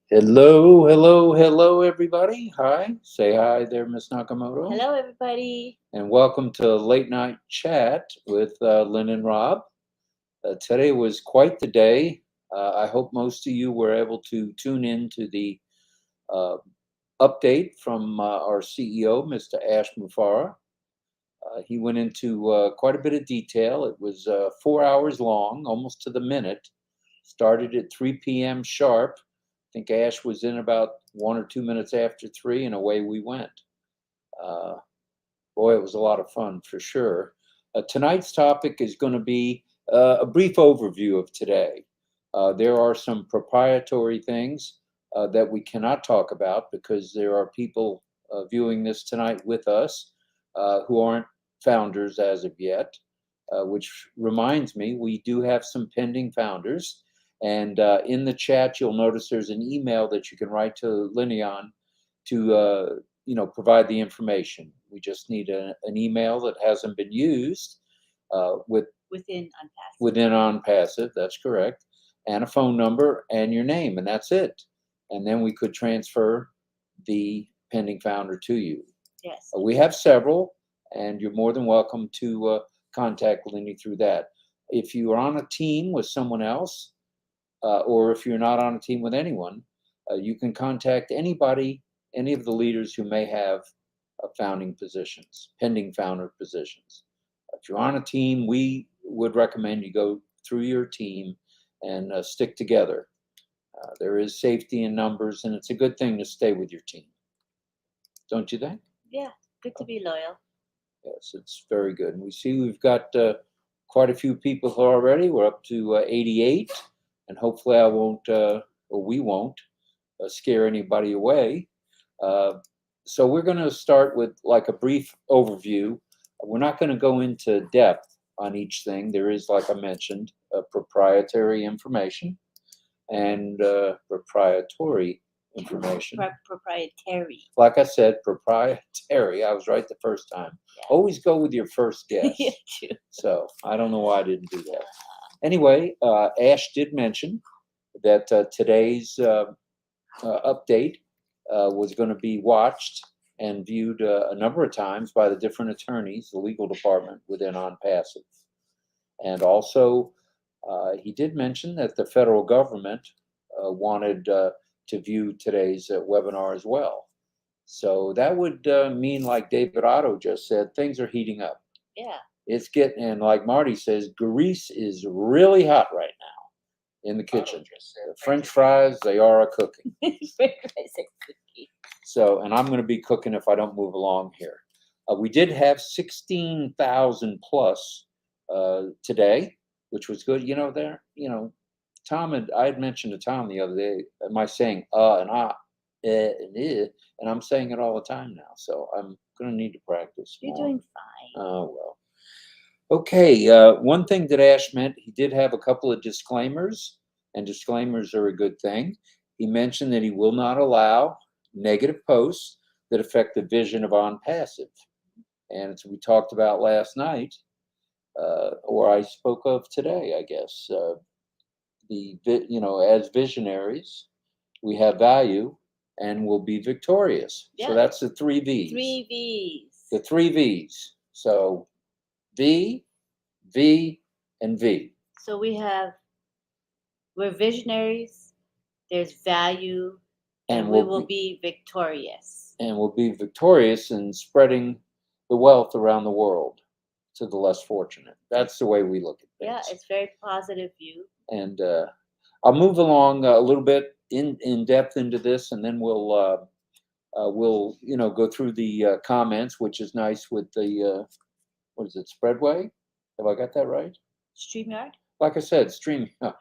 Hello, hello, hello, everybody. Hi. Say hi there, Miss Nakamoto. Hello, everybody. And welcome to Late Night Chat with Lynn and Rob. Today was quite the day. I hope most of you were able to tune in to the uh, update from our CEO, Mr. Ash Mufareh. He went into quite a bit of detail. It was 4 hours long, almost to the minute. Started at 3 p.m. sharp. I think Ash was in about 1 or 2 minutes after three, and away we went. Uh, Boy, it was a lot of fun for sure. Tonight's topic is going to be a brief overview of today. There are some proprietary things that we cannot talk about because there are people viewing this tonight with us who aren't founders as of yet, which reminds me, we do have some pending founders. And in the chat, you'll notice there's an email that you can write to Lineon to provide the information. We just need an email that hasn't been used with Within Unpassed. within on passive. That's correct, and a phone number and your name, and that's it. And then we could transfer the pending founder to you. Yes. We have several, and you're more than welcome to contact Lenny through that. If you are on a team with someone else, or if you're not on a team with anyone, you can contact anybody, any of the leaders who may have founding positions, pending founder positions. If you're on a team, we would recommend you go through your team and stick together. There is safety in numbers, and it's a good thing to stay with your team. Don't you think? Yeah. Good to be loyal. Yes, it's very good. And we see we've got quite a few people already. We're up to 88, and hopefully I won't, or we won't, scare anybody away. Uh, so we're going to start with like a brief overview. We're not going to go into depth on each thing. There is, like I mentioned, proprietary information and proprietary information. Proprietary. Like I said, proprietary. I was right the first time. Yeah. Always go with your first guess. Yeah, true. So I don't know why I didn't do that. Anyway, Ash did mention that today's update was going to be watched and viewed a number of times by the different attorneys, the legal department within OnPassive. And also, he did mention that the federal government wanted to view today's webinar as well. So that would mean, like David Otto just said, things are heating up. Yeah. It's getting, and like Marty says, grease is really hot right now in the kitchen. The French fries, they are a cooking. So, and I'm going to be cooking if I don't move along here. We did have 16,000 plus today, which was good. I had mentioned to Tom the other day, am I saying and and I'm saying it all the time now. So I'm going to need to practice You're more. doing fine. Oh, well. Okay, one thing that Ash meant, he did have a couple of disclaimers, and disclaimers are a good thing. He mentioned that he will not allow negative posts that affect the vision of OnPassive. And as we talked about last night, or I spoke of today, I guess, as visionaries, we have value and will be victorious. Yeah. So that's the three V's. 3 V's. The three V's. So V, V, and V. So we're visionaries, there's value, and we will be victorious. And we'll be victorious in spreading the wealth around the world to the less fortunate. That's the way we look at things. Yeah, it's very positive view. And I'll move along a little bit in depth into this, and then we'll go through the comments, which is nice with the what is it, Spreadway? Have I got that right? StreamYard? Like I said, StreamYard.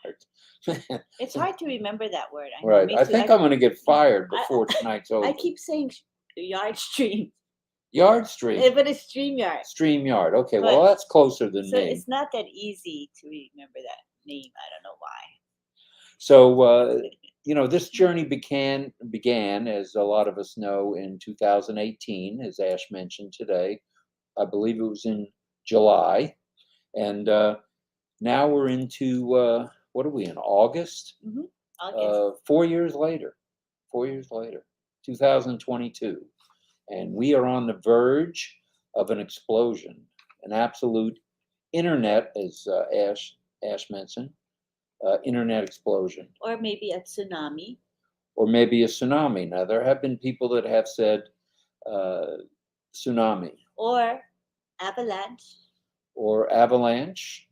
It's hard to remember that word. I know, Right. me I too. think I'm going to get fired before tonight's over. I keep saying Yard Stream. Yard Stream. But it's StreamYard. StreamYard. Okay, well, that's closer than So me. it's not that easy to remember that name. I don't know why. So, this journey began, as a lot of us know, in 2018, as Ash mentioned today. I believe it was in July. And now we're into, what are we in, August? Mm-hmm. August. 4 years later. 4 years later, 2022. And we are on the verge of an explosion, an absolute internet, as Ash mentioned, internet explosion, Or maybe a tsunami. or maybe a tsunami. Now, there have been people that have said tsunami, Or avalanche. or avalanche,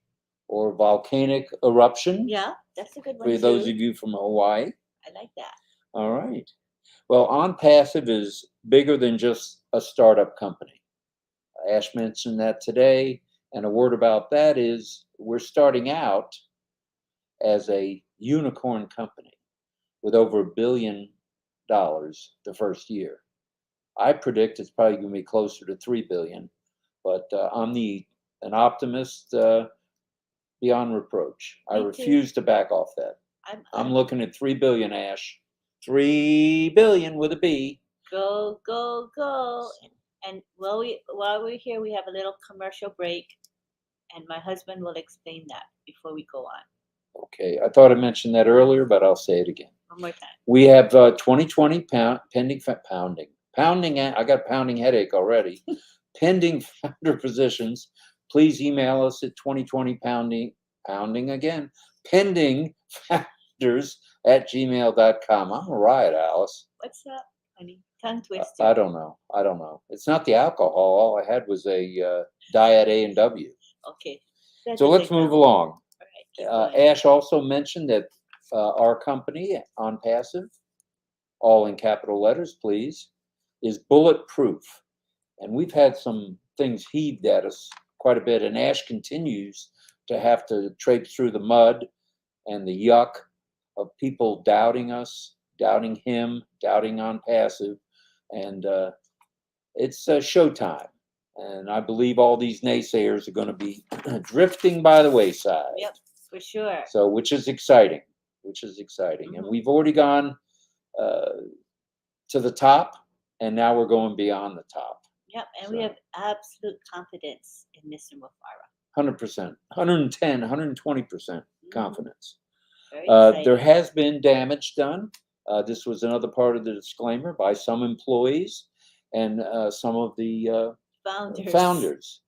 or volcanic eruption, Yeah, that's a good for one those too. of you from Hawaii. I like that. All right. Well, On Passive is bigger than just a startup company. Ash mentioned that today. And a word about that is we're starting out as a unicorn company with over $1 billion the first year. I predict it's probably going to be closer to 3 billion, but I'm an optimist beyond reproach. I Me too. refuse to back off that. I'm I'm looking at 3 billion, Ash. 3 billion with a B. go, go, go. And while we're here, we have a little commercial break, and my husband will explain that before we go on. Okay, I thought I mentioned that earlier, but I'll say it again. One more time. We have 2020 pending pounding. I got a pounding headache already. Pending founder positions. Please email us at 2020 pounding again. Pending founders at gmail.com. I'm a riot, Alice. What's up, honey? Tongue twister. I don't know. It's not the alcohol. All I had was a diet A&W. Okay. So let's move along. All right, keep going. Ash also mentioned that our company, On Passive, all in capital letters, please, is bulletproof. And we've had some things heaved at us quite a bit. And Ash continues to have to traipse through the mud and the yuck of people doubting us, doubting him, doubting On Passive. And it's showtime. And I believe all these naysayers are going to be drifting by the wayside. Yep, for sure. So, which is exciting. And we've already gone to the top, and now we're going beyond the top. Yep, and we have absolute confidence in Mr. Mufara. 100%, 110, 120% confidence. Very exciting. There has been damage done. This was another part of the disclaimer by some employees and some of the founders.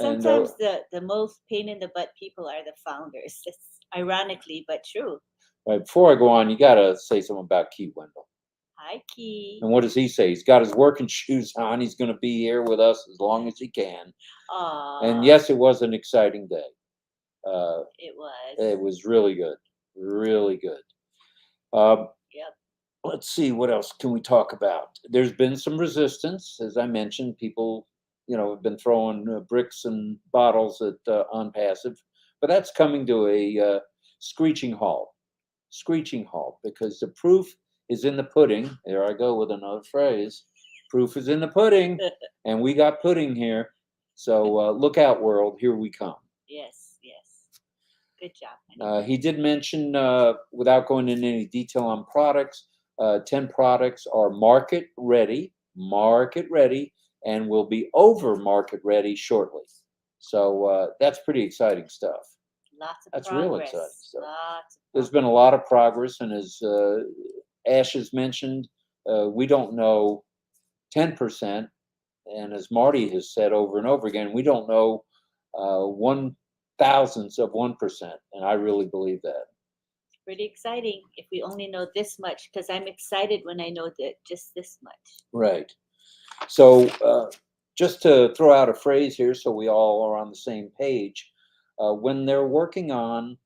Sometimes the most pain in the butt people are the founders. It's ironically, but true. Right, before I go on, you got to say something about Key Wendell. Hi, Key. And what does he say? He's got his working shoes on. He's going to be here with us as long as he can. Aww. And yes, it was an exciting day. It was. It was really good. Really good. Yep. Let's see, what else can we talk about? There's been some resistance, as I mentioned. People, have been throwing bricks and bottles at On Passive, but that's coming to a screeching halt. Because the proof is in the pudding. There I go with another phrase. Proof is in the pudding, and we got pudding here. So look out, world. Here we come. Yes. Good job. He did mention, without going into any detail on products, 10 products are market ready, and will be over market ready shortly. So that's pretty exciting stuff. Lots of That's progress. real exciting stuff. Lots. There's been a lot of progress, and as Ash has mentioned, we don't know 10%, and as Marty has said over and over again, we don't know 1/1000th of 1%, and I really believe that. It's pretty exciting if we only know this much, because I'm excited when I know that just this much. Right. So just to throw out a phrase here so we all are on the same page, when they're working on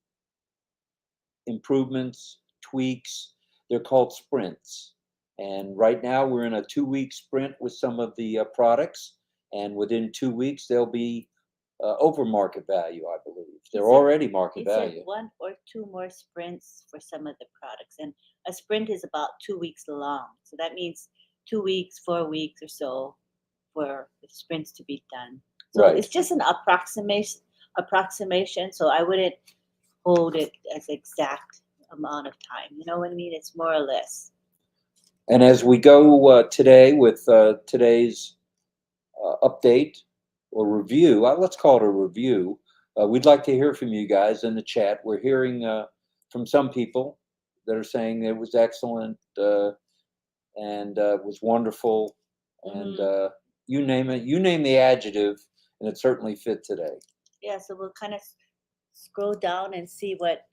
improvements, tweaks, they're called sprints. And right now we're in a 2-week sprint with some of the products, and within 2 weeks they'll be over market value, I believe. They're already market value. He said 1 or 2 more sprints for some of the products, and a sprint is about 2 weeks long. So that means 2 weeks, 4 weeks or so for the sprints to be done. So It's just an approximation. So I wouldn't hold it as exact amount of time. You know what I mean? It's more or less. And as we go today with today's update or review, let's call it a review. We'd like to hear from you guys in the chat. We're hearing from some people that are saying it was excellent. and it was wonderful. And Mhm. you name it, you name the adjective, and it certainly fit today. Yeah, so we'll kind of scroll down and see what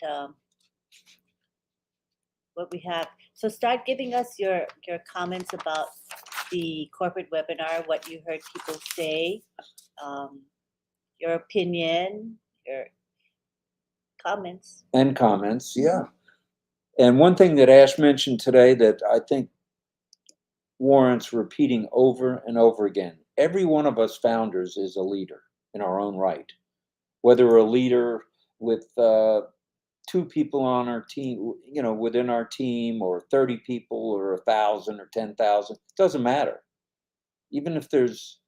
we have. So start giving us your comments about the corporate webinar, what you heard people say, um, your opinion, your comments. And comments, yeah. And one thing that Ash mentioned today that I think warrants repeating over and over again: every one of us founders is a leader in our own right. Whether we're a leader with two people on our team, within our team, or 30 people, or 1,000, or 10,000, doesn't matter. Even if there's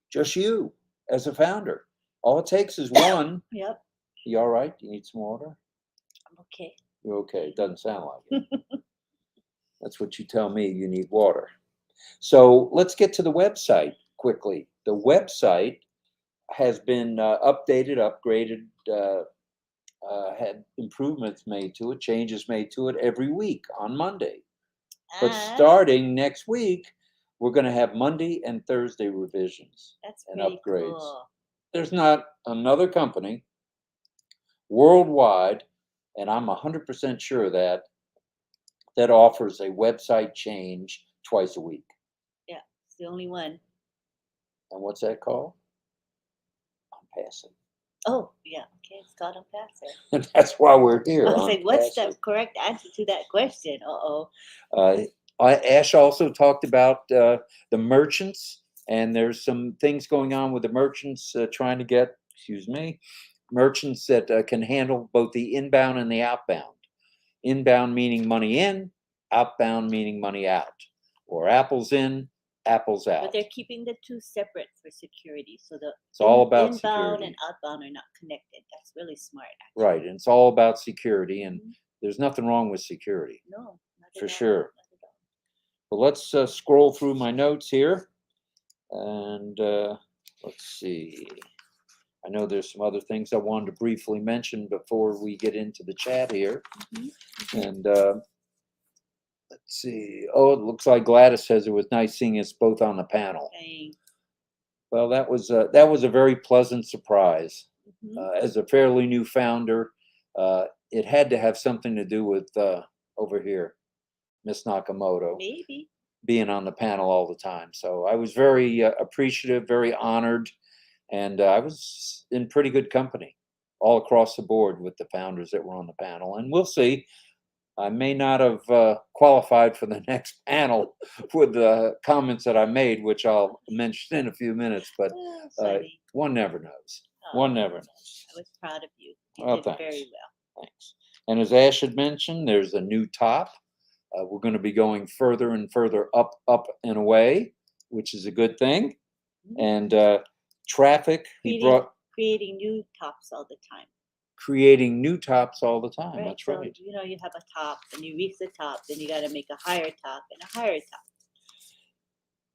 just you as a founder, all it takes is one. Yep, You all right? You need some water? I'm okay. You're okay. It doesn't sound like it. That's what you tell me. You need water. So let's get to the website quickly. The website has been updated, upgraded, had improvements made to it, changes made to it every week on Monday. But And starting next week, we're going to have Monday and Thursday revisions that's and pretty upgrades. cool. There's not another company worldwide, and I'm 100% sure that offers a website change twice a week. Yeah, it's the only one. And what's that called? Passive. Oh, yeah. Okay, it's got on passive. And that's why we're I here. was On like, what's Passive. the correct answer to that question? Uh-oh. Ash also talked about the merchants, and there's some things going on with the merchants trying to get, merchants that can handle both the inbound and the outbound. Inbound meaning money in, outbound meaning money out, or apples in, apples But out. they're keeping the two separate for security. So the It's all about inbound security. and outbound are not connected. That's really smart, actually. Right, and it's all about security, and Mhm. there's nothing wrong with security, No, not for at all. sure. Not at all. Well, let's scroll through my notes here, and let's see. I know there's some other things I wanted to briefly mention before we get into the chat here. Mhm. And let's see. Oh, it looks like Gladys says it was nice seeing us both on the panel. Thanks. Well, that was a very pleasant surprise. Mhm. As a fairly new founder, it had to have something to do with over here, Miss Nakamoto, Maybe. being on the panel all the time. So I was very appreciative, very honored, and I was in pretty good company all across the board with the founders that were on the panel. And we'll see. I may not have qualified for the next panel with the comments that I made, which I'll mention in a few minutes, but Oh, funny. one never knows. One Oh, never knows. I was proud of you. You Oh, did thanks. very well. Thanks. And as Ash had mentioned, there's a new top. We're going to be going further and further up, up and away, which is a good thing. Mhm. And traffic, he Creating, brought creating new tops all the time. creating new tops all the time. Right. That's So, right. you have a top, and you reach the top, then you got to make a higher top and a higher top.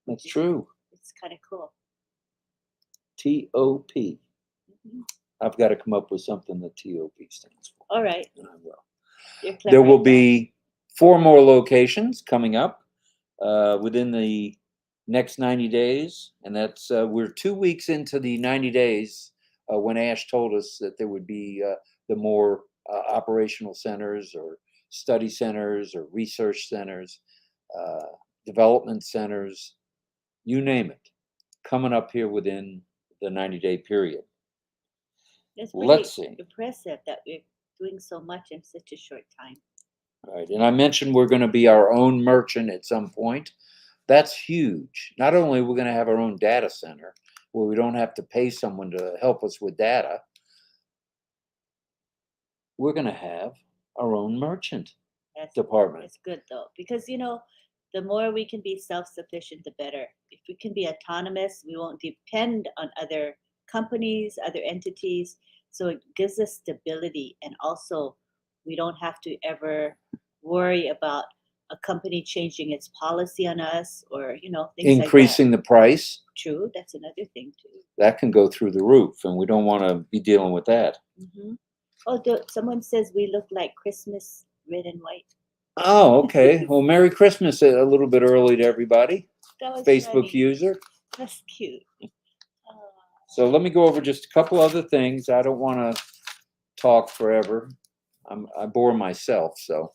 That's true. It's kind of cool. TOP. Mhm. I've got to come up with something that TOP stands for. All right. And I will. You're clever There will at that. be 4 more locations coming up within the next 90 days. And that's, we're 2 weeks into the 90 days when Ash told us that there would be the more operational centers, or study centers, or research centers, uh, development centers, you name it, coming up here within the 90-day period. It's Let's pretty see. impressive that we're doing so much in such a short time. Right. And I mentioned we're going to be our own merchant at some point. That's huge. Not only are we going to have our own data center where we don't have to pay someone to help us with data, we're going to have our own merchant department. It's good though, because the more we can be self-sufficient, the better. If we can be autonomous, we won't depend on other companies, other entities. So it gives us stability, and also we don't have to ever worry about a company changing its policy on us, or things Increasing the price, like that. True, that's another thing too. that can go through the roof, and we don't want to be dealing with that. Hmm. Oh, someone says we look like Christmas red and white. Oh, okay. Well, Merry Christmas a little bit early to everybody. That was Facebook funny. user. That's cute. Oh, So let me go over just a couple other things. I don't want to talk forever. I bore myself, so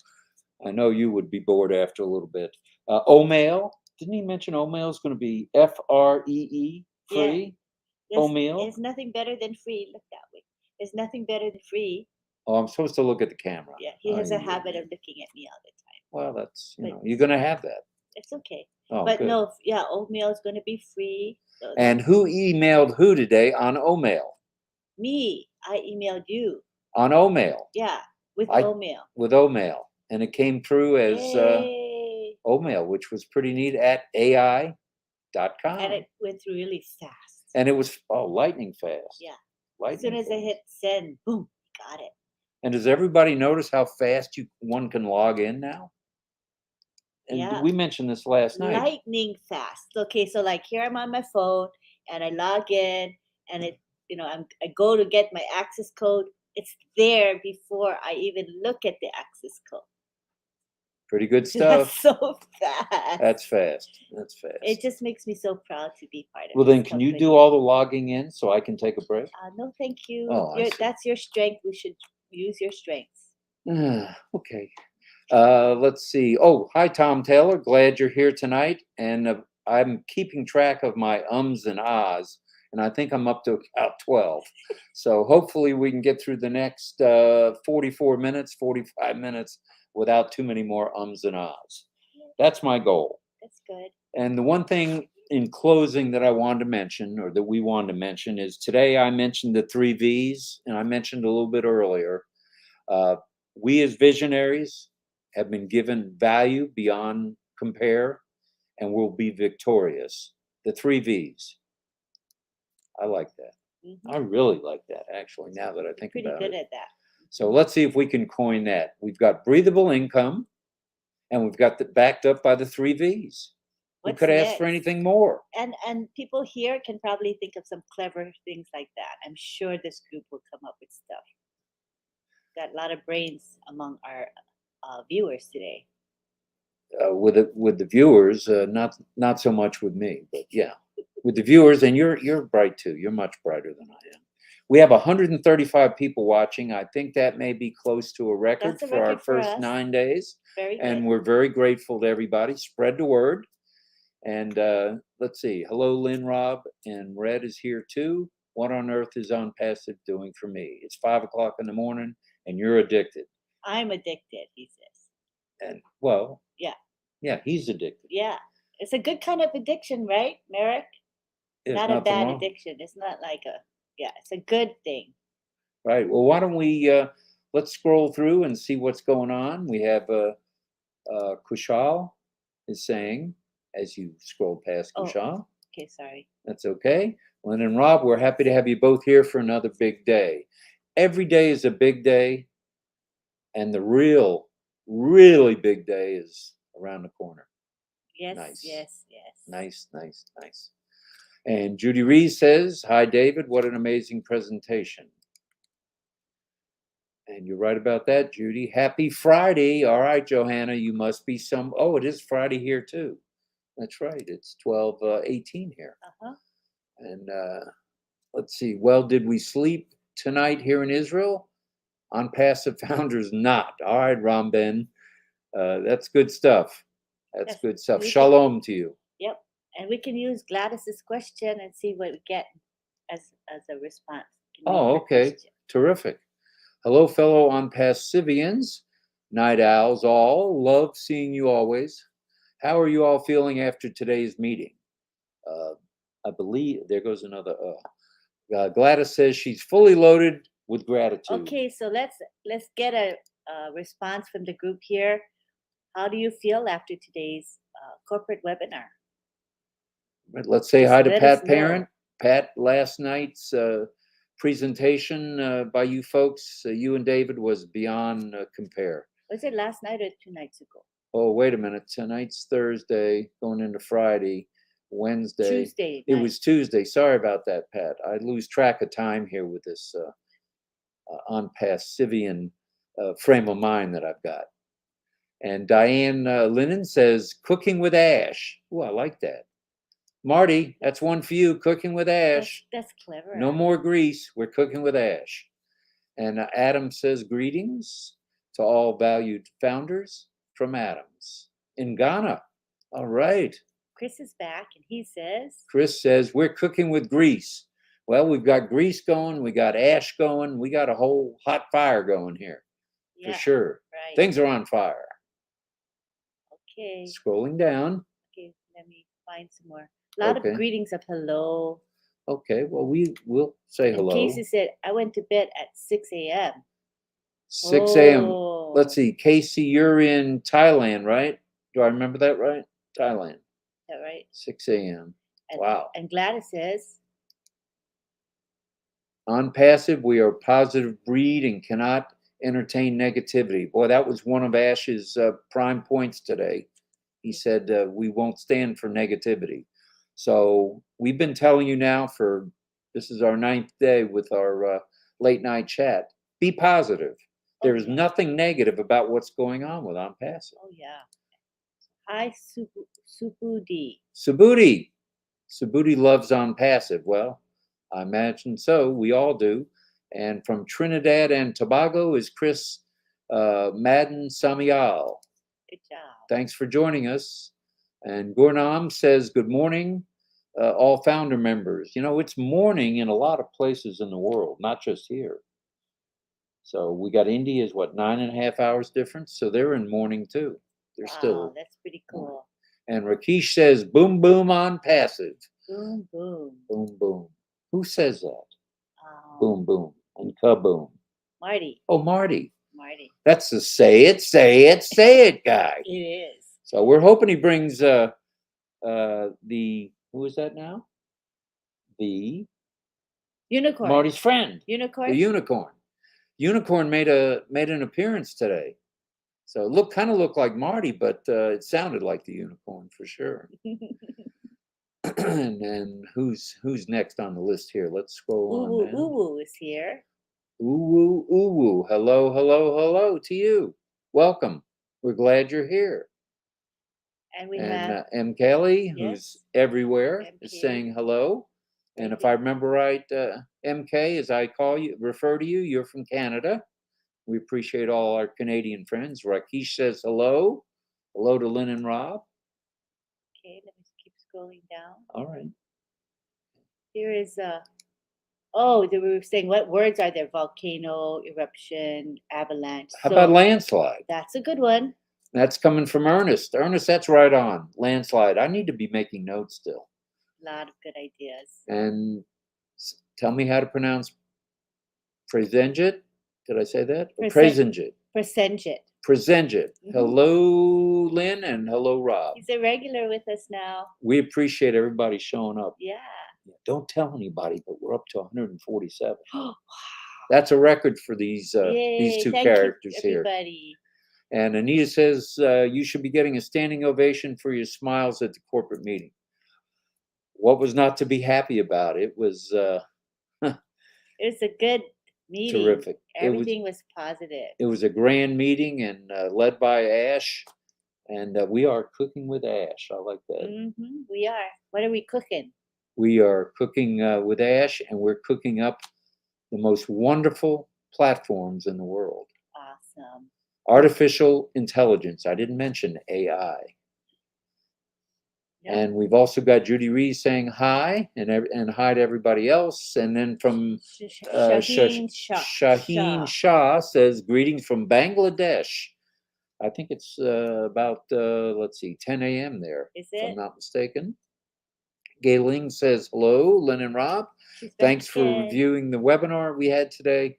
I know you would be bored after a little bit. Omail. Didn't he mention Omail is going to be FREE yeah. free? There's, Omail. there's nothing better than free. Look that way. There's nothing better than free. Oh, I'm supposed to look at the camera. Yeah, he has a Ay, habit ay, of ay. looking at me all the time. Well, that's But you're going to have that. it's okay. Oh, But good. no, yeah, oatmeal is going to be free. So And who emailed who today on Omail? me, I emailed you. On Omail. Yeah, with I- oatmeal. With Omail. And it came through as Yay. Omail, which was pretty neat at AI.com. And it went through really fast. And it was lightning fast. Yeah. Lightning As soon as I fast. hit send, boom, got it. And does everybody notice how fast one can log in now? And Yeah. we mentioned this last night. Lightning fast. Okay, so like here I'm on my phone and I log in and it, I go to get my access code. It's there before I even look at the access code. Pretty good That's stuff. so fast. That's fast. That's fast. It just makes me so proud to be part of Well, this then, can you do company. all the logging in so I can take a break? No, thank you. Oh, I see. That's your strength. We should use your strengths. Okay. Let's see. Oh, hi, Tom Taylor. Glad you're here tonight. And I'm keeping track of my ums and ahs, and I think I'm up to about 12. So hopefully we can get through the next 44 minutes, 45 minutes without too many more ums and ahs. That's my goal. That's good. And the one thing in closing that I wanted to mention, or that we wanted to mention, is today I mentioned the 3 V's, and I mentioned a little bit earlier. We as visionaries have been given value beyond compare and will be victorious. The 3 V's. I like that. I really like that, actually, now that I think Pretty about good it. at that. So let's see if we can coin that. We've got breathable income, and we've got that backed up by the 3 V's. We What's could ask for next? anything more. And people here can probably think of some clever things like that. I'm sure this group will come up with stuff. Got a lot of brains among our viewers today. With the viewers, not so much with me, but yeah, with the viewers. And you're bright too. You're much brighter than I am. We have 135 people watching. I think that may be close to a record That's a for our record for first us. 9 days. Very good. And we're very grateful to everybody. Spread the word. And let's see. Hello, Lynn, Rob, and Red is here too. What on earth is On Passive doing for me? It's 5 o'clock in the morning, and you're addicted. I'm addicted, he says. And well, yeah, he's addicted. Yeah, it's a good kind of addiction, right, Merrick? There's Not a nothing bad wrong. addiction. It's not like it's a good thing. Right. Well, why don't we let's scroll through and see what's going on. We have Kushal is saying, as you scroll past Oh. Kushal. Okay, sorry. That's okay. Lynn and Rob, we're happy to have you both here for another big day. Every day is a big day, and the really big day is around the corner. Yes, Nice. yes. Nice. And Judy Rees says, hi, David. What an amazing presentation. And you're right about that, Judy. Happy Friday. All right, Johanna, you must be oh, it is Friday here too. That's right. It's 12:18 here. Uh-huh. And let's see. Well, did we sleep tonight here in Israel? On Passive Founders, not. All right, Ramben. That's good stuff. That's Yes, good stuff. we can- Shalom to you. Yep. And we can use Gladys's question and see what we get as a response. Can make Oh, her okay. question. Terrific. Hello, fellow On Passivians, night owls all. Love seeing you always. How are you all feeling after today's meeting? I believe there goes another. Gladys says she's fully loaded with gratitude. Okay, so let's get a response from the group here. How do you feel after today's corporate webinar? Let's say Just hi to let Pat us know. Parent. Pat, last night's presentation by you folks, you and David, was beyond compare. Was it last night or 2 nights ago? Oh, wait a minute. Tonight's Thursday, going into Friday, Wednesday. Tuesday. It night. was Tuesday. Sorry about that, Pat. I lose track of time here with this on Passivian frame of mind that I've got. And Diane Lennon says, cooking with ash. Oh, I like that. Marty, that's one for you, cooking with ash. That's clever. No more grease. We're cooking with ash. And Adam says, greetings to all valued founders from Adams in Ghana. All right. Chris is back and he says, Chris says, we're cooking with grease. Well, we've got grease going, we got ash going, we got a whole hot fire going here. yeah, For sure. right. Things are on fire. Okay. Scrolling down. Okay, let me find some more. A lot Okay. of greetings of hello. Okay, well, will say hello. Casey said, I went to bed at 6 a.m. 6 a.m. Oh. Let's see, Casey, you're in Thailand, right? Do I remember that right? Thailand. Is that right? 6 a.m. And, Wow. And Gladys says, on passive, we are a positive breed and cannot entertain negativity. Boy, that was one of Ash's prime points today. He said, we won't stand for negativity. So we've been telling you now this is our 9th day with our late night chat. Be positive. There is nothing negative about what's going on with On Passive. oh, yeah. Hi, Subudi. Subudi loves On Passive. Well, I imagine so. We all do. And from Trinidad and Tobago is Chris Madden Samial. Good job. Thanks for joining us. And Gurnam says, good morning, all founder members. You know, it's morning in a lot of places in the world, not just here. So we got India's, 9.5 hours difference? So they're in morning too. They're still. That's pretty cool. And Rakesh says, boom, boom on passive. Boom, boom. Boom, boom. Who says that? Boom, boom. And kaboom. Marty. Oh, Marty. Marty. That's the say it guy. It is. So we're hoping he brings who is that now? The unicorn. Marty's friend. Unicorn. The unicorn. Unicorn made an appearance today. So kind of looked like Marty, but it sounded like the unicorn for sure. And then who's next on the list here? Let's scroll on down. Uwu is here. Uwu. Hello to you. Welcome. We're glad you're here. And we have M. Kelly, yes, who's everywhere, MK. is saying hello. And if I remember right, MK, as I refer to you, you're from Canada. We appreciate all our Canadian friends. Rakesh says hello. Hello to Lynn and Rob. Okay, let me keep scrolling down. All right. Here is we were saying, what words are there? Volcano, eruption, avalanche. How about landslide? That's a good one. That's coming from Ernest. Ernest, that's right on. Landslide. I need to be making notes still. A lot of good ideas. And tell me how to pronounce Presenjit. Did I say that? Presenjit. Presenjit. Mm-hmm. Hello, Lynn, and hello, Rob. He's a regular with us now. We appreciate everybody showing up. Yeah. Don't tell anybody, but we're up to 147. That's a record for these two characters here. And Anita says you should be getting a standing ovation for your smiles at the corporate meeting. What was not to be happy about? It was. It was a good meeting. Terrific. Everything was positive. It was a grand meeting and led by Ash, and we are cooking with Ash. I like that. Mm-hmm. We are. What are we cooking? We are cooking with Ash, and we're cooking up the most wonderful platforms in the world. Awesome. Artificial intelligence. I didn't mention AI. Yep. And we've also got Judy Rees saying hi and hi to everybody else. And then from Shaheen Shah says greetings from Bangladesh. I think it's about 10 a.m. there. Is it? If I'm not mistaken. Gayling says hello, Lynn and Rob. Thanks for reviewing the webinar we had today.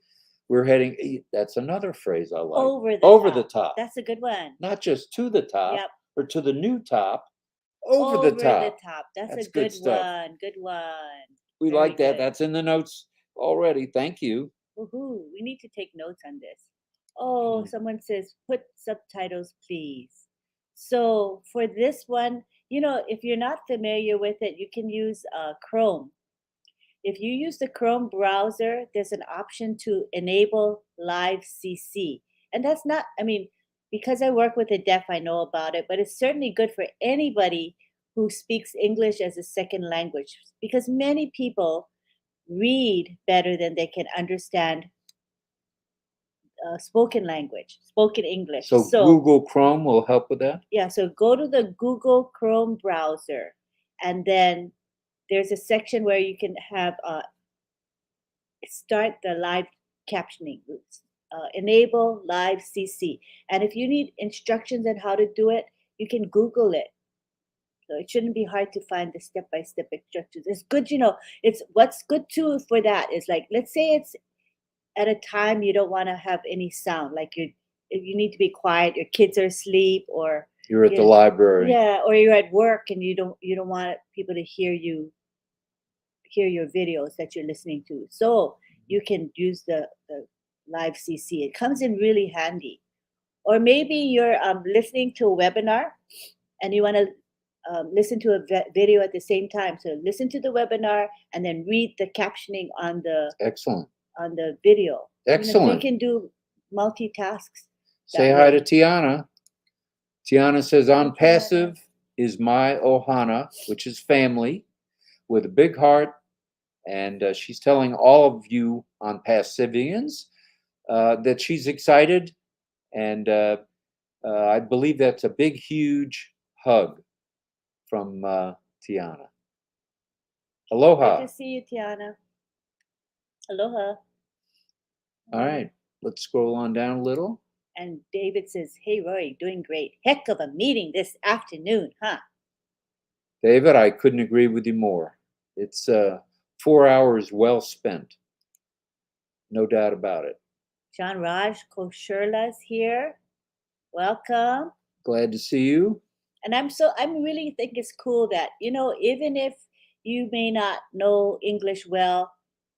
We're heading. That's another phrase I like. Over the top. That's a good one. Not just to the top, yep, or to the new top. Over the top. That's a good one. Good one. We Very like that. Good. That's in the notes already. Thank you. Woohoo! We need to take notes on this. Oh, someone says put subtitles, please. So for this one, if you're not familiar with it, you can use Chrome. If you use the Chrome browser, there's an option to enable live CC. And that's not, because I work with the deaf, I know about it, but it's certainly good for anybody who speaks English as a second language because many people read better than they can understand spoken language, spoken English. So Google Chrome will help with that? Yeah, so go to the Google Chrome browser, and then there's a section where you can have start the live captioning. Enable live CC. And if you need instructions on how to do it, you can Google it. So it shouldn't be hard to find the step-by-step instructions. It's good, it's what's good too for that is like, let's say it's at a time you don't want to have any sound, like you need to be quiet, your kids are asleep, or you're at the library. Yeah, or you're at work and you don't want people to hear your videos that you're listening to. So you can use the live CC. It comes in really handy. Or maybe you're listening to a webinar and you want to listen to a video at the same time. So listen to the webinar and then read the captioning on the Excellent. On the video. Excellent. You can do multitasks. Say hi to Tiana. Tiana says, on passive is my ohana, which is family, with a big heart. And she's telling all of you on Passivians that she's excited. And I believe that's a big, huge hug from Tiana. Aloha. Good to see you, Tiana. Aloha. All right, let's scroll on down a little. And David says, hey, Roy, doing great. Heck of a meeting this afternoon, huh? David, I couldn't agree with you more. It's 4 hours well spent. No doubt about it. John Raj Koshurla's here. Welcome. Glad to see you. And I really think it's cool that, even if you may not know English well,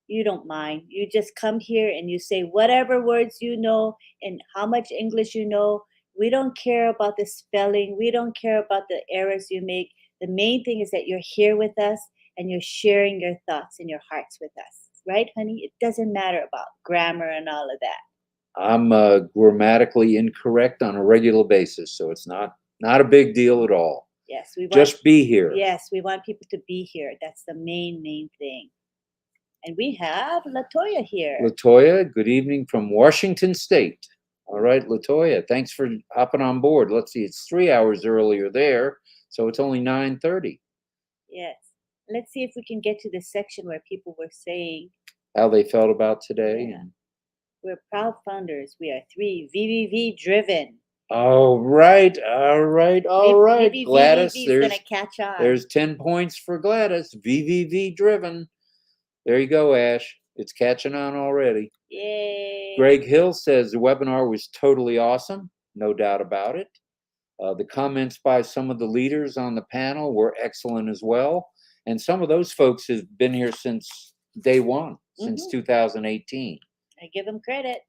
you don't mind. You just come here and you say whatever words you know and how much English you know. We don't care about the spelling. We don't care about the errors you make. The main thing is that you're here with us and you're sharing your thoughts and your hearts with us. Right, honey? It doesn't matter about grammar and all of that. I'm grammatically incorrect on a regular basis, so it's not a big deal at all. Yes, just be here. Yes, we want people to be here. That's the main thing. And we have Latoya here. Latoya, good evening from Washington State. All right, Latoya, thanks for hopping on board. Let's see, it's 3 hours earlier there, so it's only 9:30. Yes. Let's see if we can get to the section where people were saying how they felt about today. Yeah. We're proud founders. We are 3 VVV driven. All right. Maybe Gladys, VVV is gonna catch on. There's 10 points for Gladys. VVV driven. There you go, Ash. It's catching on already. Yay. Greg Hill says the webinar was totally awesome. No doubt about it. The comments by some of the leaders on the panel were excellent as well. And some of those folks have been here since day one, since 2018. I give them credit.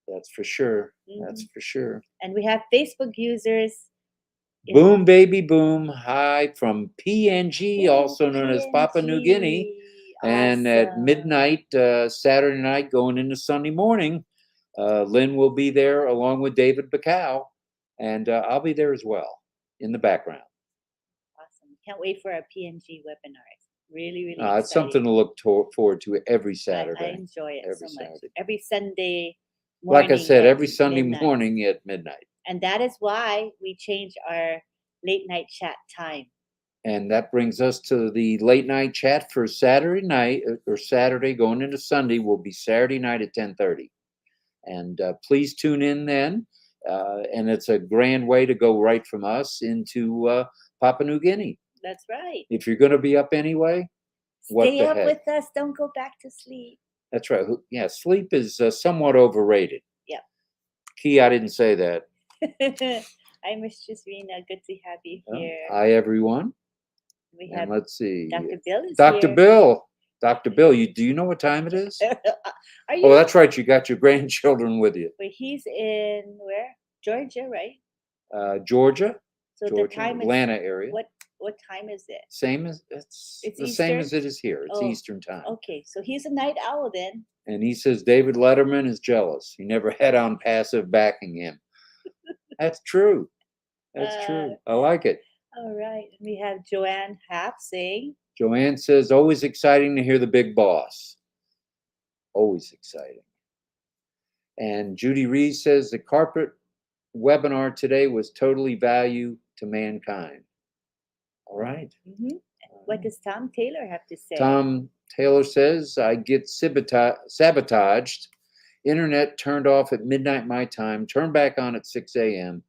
That's for sure. That's for sure. And we have Facebook users. Boom, baby, boom. Hi from PNG, also known as Papua New Guinea. Awesome. And at midnight, Saturday night, going into Sunday morning, Lynn will be there along with David Bacau. And I'll be there as well in the background. Awesome. Can't wait for our PNG webinar. It's really it's exciting. something to look forward to every Saturday. I enjoy it every so much. Saturday. Every Sunday morning. Like I said, every Sunday morning at midnight. And that is why we changed our late night chat time. And that brings us to the late night chat for Saturday night, or Saturday going into Sunday will be Saturday night at 10:30. And please tune in then. And it's a grand way to go right from us into Papua New Guinea. That's right. If you're going to be up anyway, stay up with us. Don't go back to sleep. That's right. Yeah, sleep is somewhat overrated. Yeah. Key, I didn't say that. Hi, Mistress Rena. Good to have you here. Hi, everyone. We have. Let's see. Dr. Bill is Dr. here. Bill. Dr. Bill, do you know what time it is? Oh, that's right. You got your grandchildren with you. But he's in where? Georgia, right? Georgia. So Georgia, the time Atlanta area. What time is it? Same as it's the Eastern? same as it is here. It's Eastern time. Okay, so he's a night owl then. And he says David Letterman is jealous. He never had on passive backing him. That's true. That's true. I like it. All right. We have Joanne Happ saying, Joanne says, always exciting to hear the big boss. Always exciting. And Judy Reed says, the carpet webinar today was totally value to mankind. All right. mm-hmm. What does Tom Taylor have to say? Tom Taylor says, I get sabotaged. Internet turned off at midnight my time, turned back on at 6 a.m.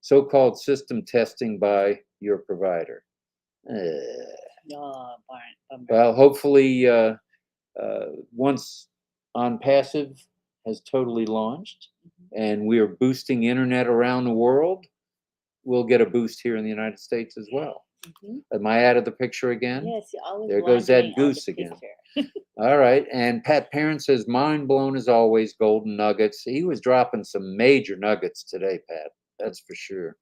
So-called system testing by your provider. Oh, bummer. Well, hopefully, once On Passive has totally launched and we are boosting internet around the world, we'll get a boost here in the United States as well. Am I out of the picture again? Yes, you're always there goes that wandering out goose the again. picture. All right. And Pat Parent says, mind blown as always, golden nuggets. He was dropping some major nuggets today, Pat. That's for sure.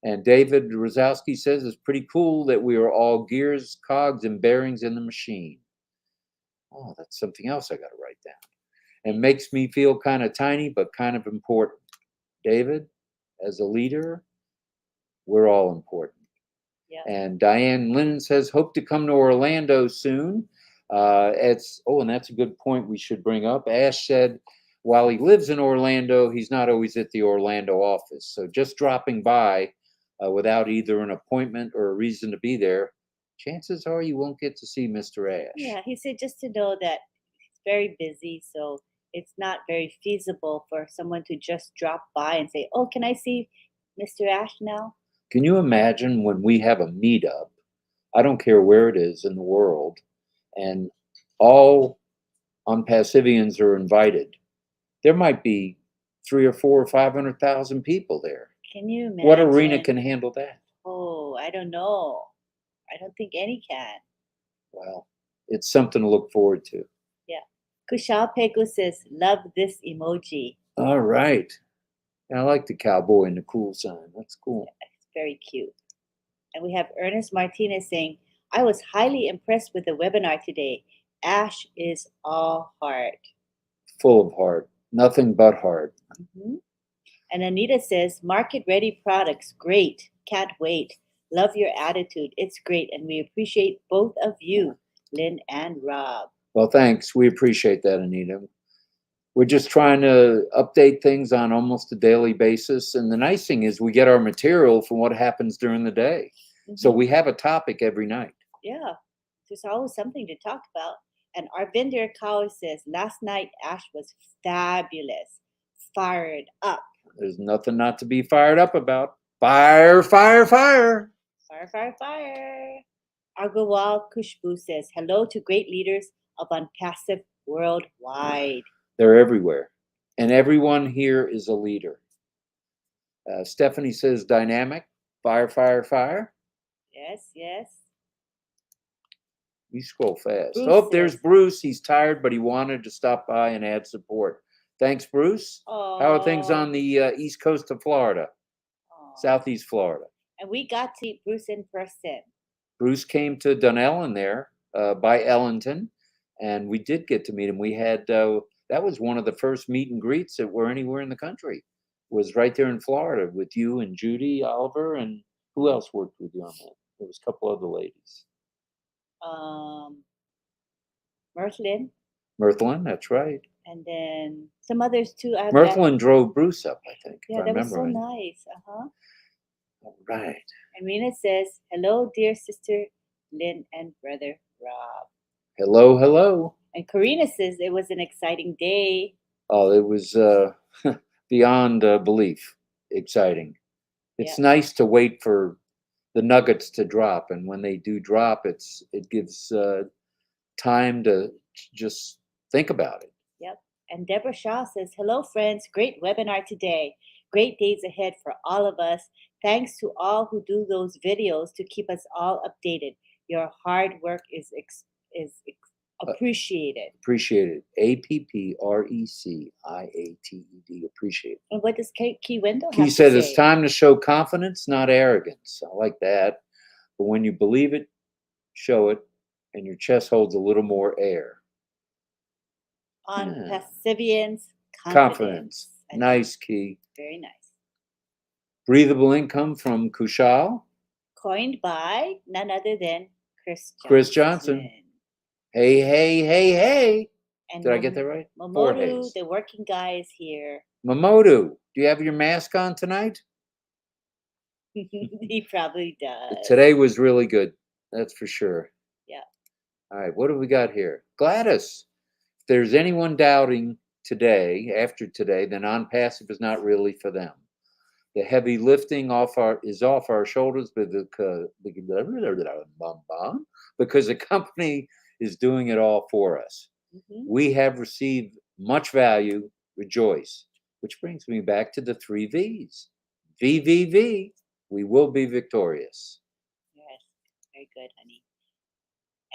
And David Rosowski says, it's pretty cool that we are all gears, cogs, and bearings in the machine. Oh, that's something else I got to write down. And makes me feel kind of tiny, but kind of important. David, as a leader, we're all important. Yeah. And Diane Lennon says, hope to come to Orlando soon. And that's a good point we should bring up. Ash said, while he lives in Orlando, he's not always at the Orlando office. So just dropping by without either an appointment or a reason to be there, chances are you won't get to see Mr. Ash. Yeah, he said just to know that he's very busy, so it's not very feasible for someone to just drop by and say, oh, can I see Mr. Ash now? Can you imagine when we have a meetup? I don't care where it is in the world, and all Unpassivians are invited. There might be 3 or 4 or 500,000 people there. Can you imagine? What arena can handle that? Oh, I don't know. I don't think any can. Well, it's something to look forward to. Yeah. Kushal Pego says, love this emoji. All right. I like the cowboy and the cool sign. That's cool. Yeah, it's very cute. And we have Ernest Martinez saying, I was highly impressed with the webinar today. Ash is all heart. Full of heart. Nothing but heart. And Anita says, market ready products. Great. Can't wait. Love your attitude. It's great. And we appreciate both of you, Lynn and Rob. Well, thanks. We appreciate that, Anita. We're just trying to update things on almost a daily basis. And the nice thing is we get our material from what happens during the day. So we have a topic every night. Yeah. There's always something to talk about. And Arvinder Kaur says, last night Ash was fabulous. Fired up. There's nothing not to be fired up about. Fire, fire, fire. Fire, fire, fire. Agrawal Kushbu says, hello to great leaders of Unpassive worldwide. They're everywhere. And everyone here is a leader. Stephanie says, dynamic. Fire, fire, fire. Yes, yes. You scroll fast. Bruce There's says, Bruce. He's tired, but he wanted to stop by and add support. Thanks, Bruce. oh, How are things on the east coast of Florida? Southeast Florida. And we got to meet Bruce in person. Bruce came to Dunellen there by Ellington, and we did get to meet him. We had, that was one of the first meet and greets that were anywhere in the country. Was right there in Florida with you and Judy Oliver, and who else worked with you on that? There was a couple other ladies. Mirthlin, that's right. And then some others too. Mirthlin drove Bruce up, I think. Yeah, that was so nice. All right. And Rena says, hello, dear sister Lynn and brother Rob. Hello, hello. And Karina says it was an exciting day. Oh, it was beyond belief exciting. It's nice to wait for the nuggets to drop, and when they do drop, it gives time to just think about it. Yep. And Deborah Shaw says, hello, friends. Great webinar today. Great days ahead for all of us. Thanks to all who do those videos to keep us all updated. Your hard work is appreciated. Appreciated. APPRECIATED. Appreciated. And what does Key Wendell have He said to say? it's time to show confidence, not arrogance. I like that. But when you believe it, show it, and your chest holds a little more air. On Passivians, confidence. Nice, Key. Very nice. Breathable income from Kushal. Coined by none other than Chris Johnson. Hey, hey, hey, hey. And Did I get that right? Four Momodu, hays. the working guy, is here. Mamodu, do you have your mask on tonight? He probably does. Today was really good. That's for sure. Yeah. All right, what do we got here? Gladys. If there's anyone doubting today, after today, then on-passive is not really for them. The heavy lifting is off our shoulders because the company is doing it all for us. Mhm. We have received much value, rejoice, which brings me back to the 3 V's. VVV, we will be victorious. Yes, very good, honey.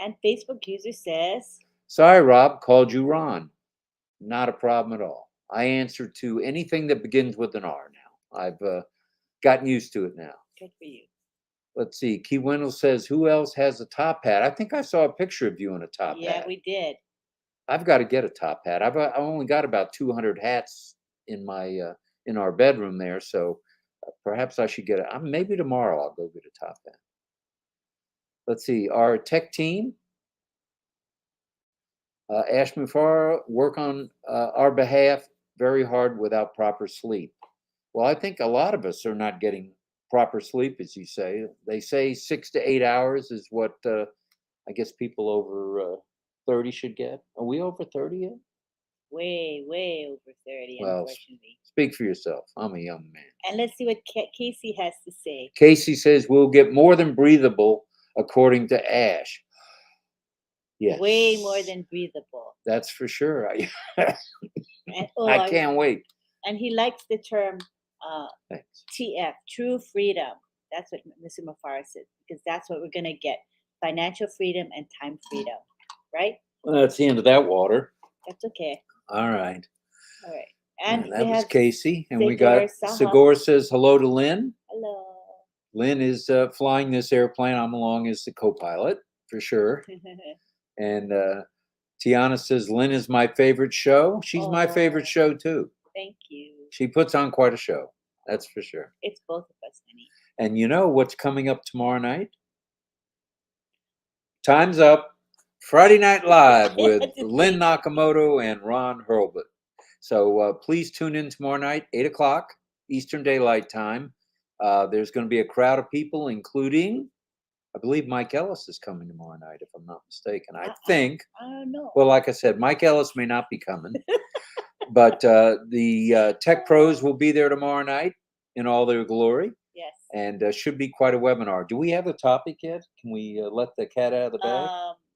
And Facebook user says, Sorry, Rob, called you Ron. Not a problem at all. I answer to anything that begins with an R now. I've gotten used to it now. good for you. Let's see. Key Wendell says, who else has a top hat? I think I saw a picture of you in a top hat. Yeah, we did. I've got to get a top hat. I've only got about 200 hats in my in our bedroom there, so perhaps I should get it. Maybe tomorrow I'll go get a top hat. Let's see. Our tech team, Ash Mufara, work on our behalf very hard without proper sleep. Well, I think a lot of us are not getting proper sleep, as you say. They say 6 to 8 hours is what I guess people over 30 should get. Are we over 30 yet? Way, way over 30, Well, unfortunately. speak for yourself. I'm a young man. And let's see what Casey has to say. Casey says we'll get more than breathable, according to Ash. Yes. Way more than breathable. That's for sure. And, I can't wait. And he likes the term Thanks. TF, true freedom. That's what Mr. Mufara said, because that's what we're going to get. Financial freedom and time freedom, right? Well, that's the end of that water. That's okay. All right. All right. And that was Casey. And we Segor got Saha. Segor says hello to Lynn. Hello. Lynn is flying this airplane. I'm along as the co-pilot, for sure. And Tiana says, Lynn is my favorite show. She's my favorite show, too. Thank you. She puts on quite a show. That's for sure. It's both of us, honey. And you know what's coming up tomorrow night? Time's Up. Friday Night Live with Lynn Nakamoto and Ron Hurlbut. So please tune in tomorrow night, 8 o'clock Eastern Daylight Time. There's going to be a crowd of people, including, I believe Mike Ellis is coming tomorrow night, if I'm not mistaken. I think. I don't know. Well, like I said, Mike Ellis may not be coming. But the Tech Pros will be there tomorrow night in all their glory. Yes. And should be quite a webinar. Do we have a topic yet? Can we let the cat out of the bag?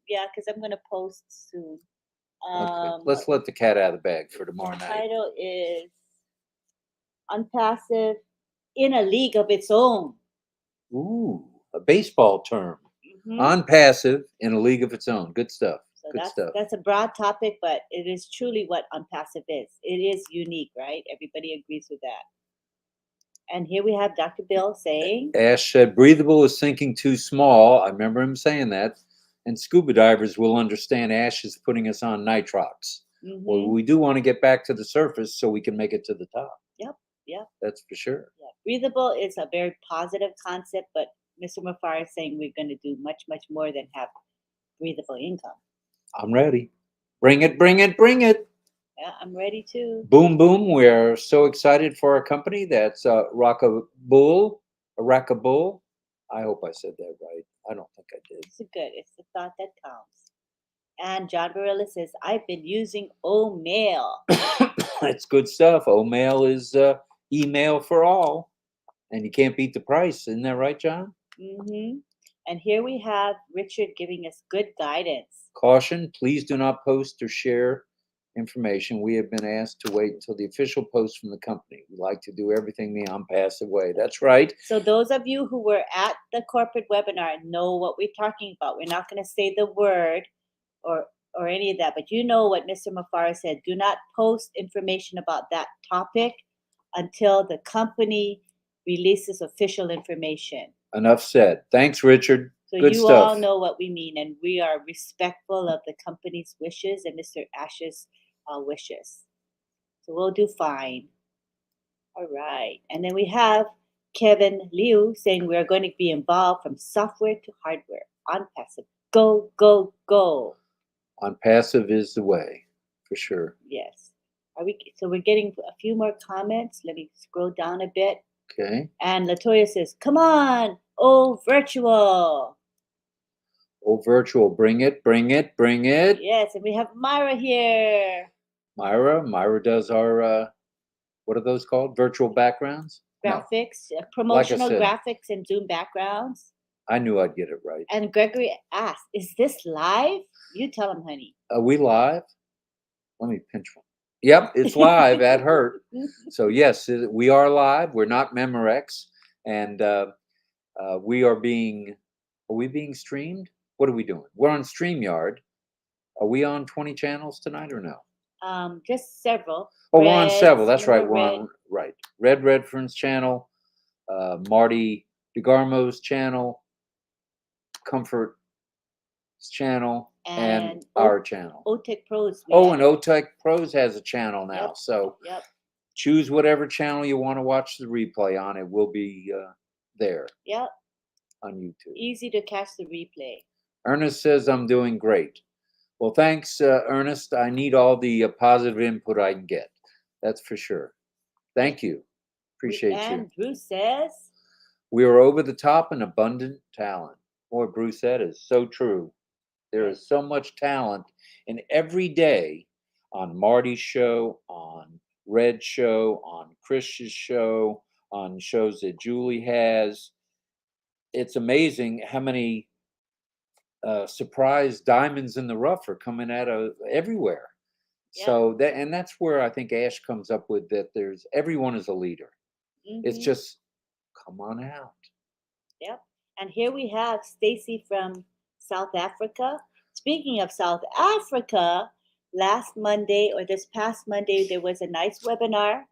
Yeah, because I'm going to post soon. Okay. Let's let the cat out of the bag for tomorrow night. The title is Unpassive in a League of Its Own. Ooh, a baseball term. Mm-hmm. Unpassive in a league of its own. Good stuff. So Good stuff. That's a broad topic, but it is truly what unpassive is. It is unique, right? Everybody agrees with that. And here we have Dr. Bill saying, Ash said, breathable is thinking too small. I remember him saying that. And scuba divers will understand Ash is putting us on nitrox. Mm-hmm. Well, we do want to get back to the surface so we can make it to the top. Yep. That's for sure. Yeah. Breathable is a very positive concept, but Mr. Mufara is saying we're going to do much, much more than have breathable income. I'm ready. Bring it, bring it, bring it. Yeah, I'm ready too. Boom, boom. We're so excited for our company. That's Rockabull. I hope I said that right. I don't think I did. It's good. It's the thought that counts. And John Barilla says, I've been using O-Mail. It's good stuff. O-Mail is email for all. And you can't beat the price. Isn't that right, John? Mm-hmm. And here we have Richard giving us good guidance. Caution, please do not post or share information. We have been asked to wait until the official post from the company. We like to do everything the unpassive way. That's right. So those of you who were at the corporate webinar know what we're talking about. We're not going to say the word or any of that, but you know what Mr. Mufara said. Do not post information about that topic until the company releases official information. Enough said. Thanks, Richard. So good you stuff. all know what we mean, and we are respectful of the company's wishes and Mr. Ash's wishes. So we'll do fine. All right. And then we have Kevin Liu saying we're going to be involved from software to hardware on passive. Go, go, go. On passive is the way, for sure. Yes. So we're getting a few more comments. Let me scroll down a bit. Okay. And Latoya says, come on, oh, virtual. Oh, virtual, bring it, bring it, bring it. Yes, and we have Myra here. Myra does our, what are those called? Virtual backgrounds? Graphics, No. promotional said, graphics and Zoom backgrounds. I knew I'd get it right. And Gregory asked, is this live? You tell him, honey. Are we live? Let me pinch one. Yep, it's live at Hurt. So yes, we are live. We're not Memorex, and we are being. Are we being streamed? What are we doing? We're on StreamYard. Are we on 20 channels tonight or no? Just several. Oh, we're on several. That's right. remember We're Red. on right. Red Redfern's channel, Marty DeGarmo's channel, Comfort's channel, and our channel. OTEC Pros. Oh, and OTEC Pros has a channel now. Yep. So Yep. choose whatever channel you want to watch the replay on. It will be there. Yep. On YouTube. Easy to catch the replay. Ernest says I'm doing great. Well, thanks, Ernest. I need all the positive input I can get. That's for sure. Thank you. Appreciate you. And Bruce says, we are over the top and abundant talent. Boy, Bruce, that is so true. There is so much talent in every day on Marty's show, on Red's show, on Chris's show, on shows that Julie has. It's amazing how many surprise diamonds in the rough are coming out of everywhere. Yep. So that's where I think Ash comes up with that. There's everyone is a leader. It's just come on out. Yep. And here we have Stacy from South Africa. Speaking of South Africa, last Monday or this past Monday, there was a nice webinar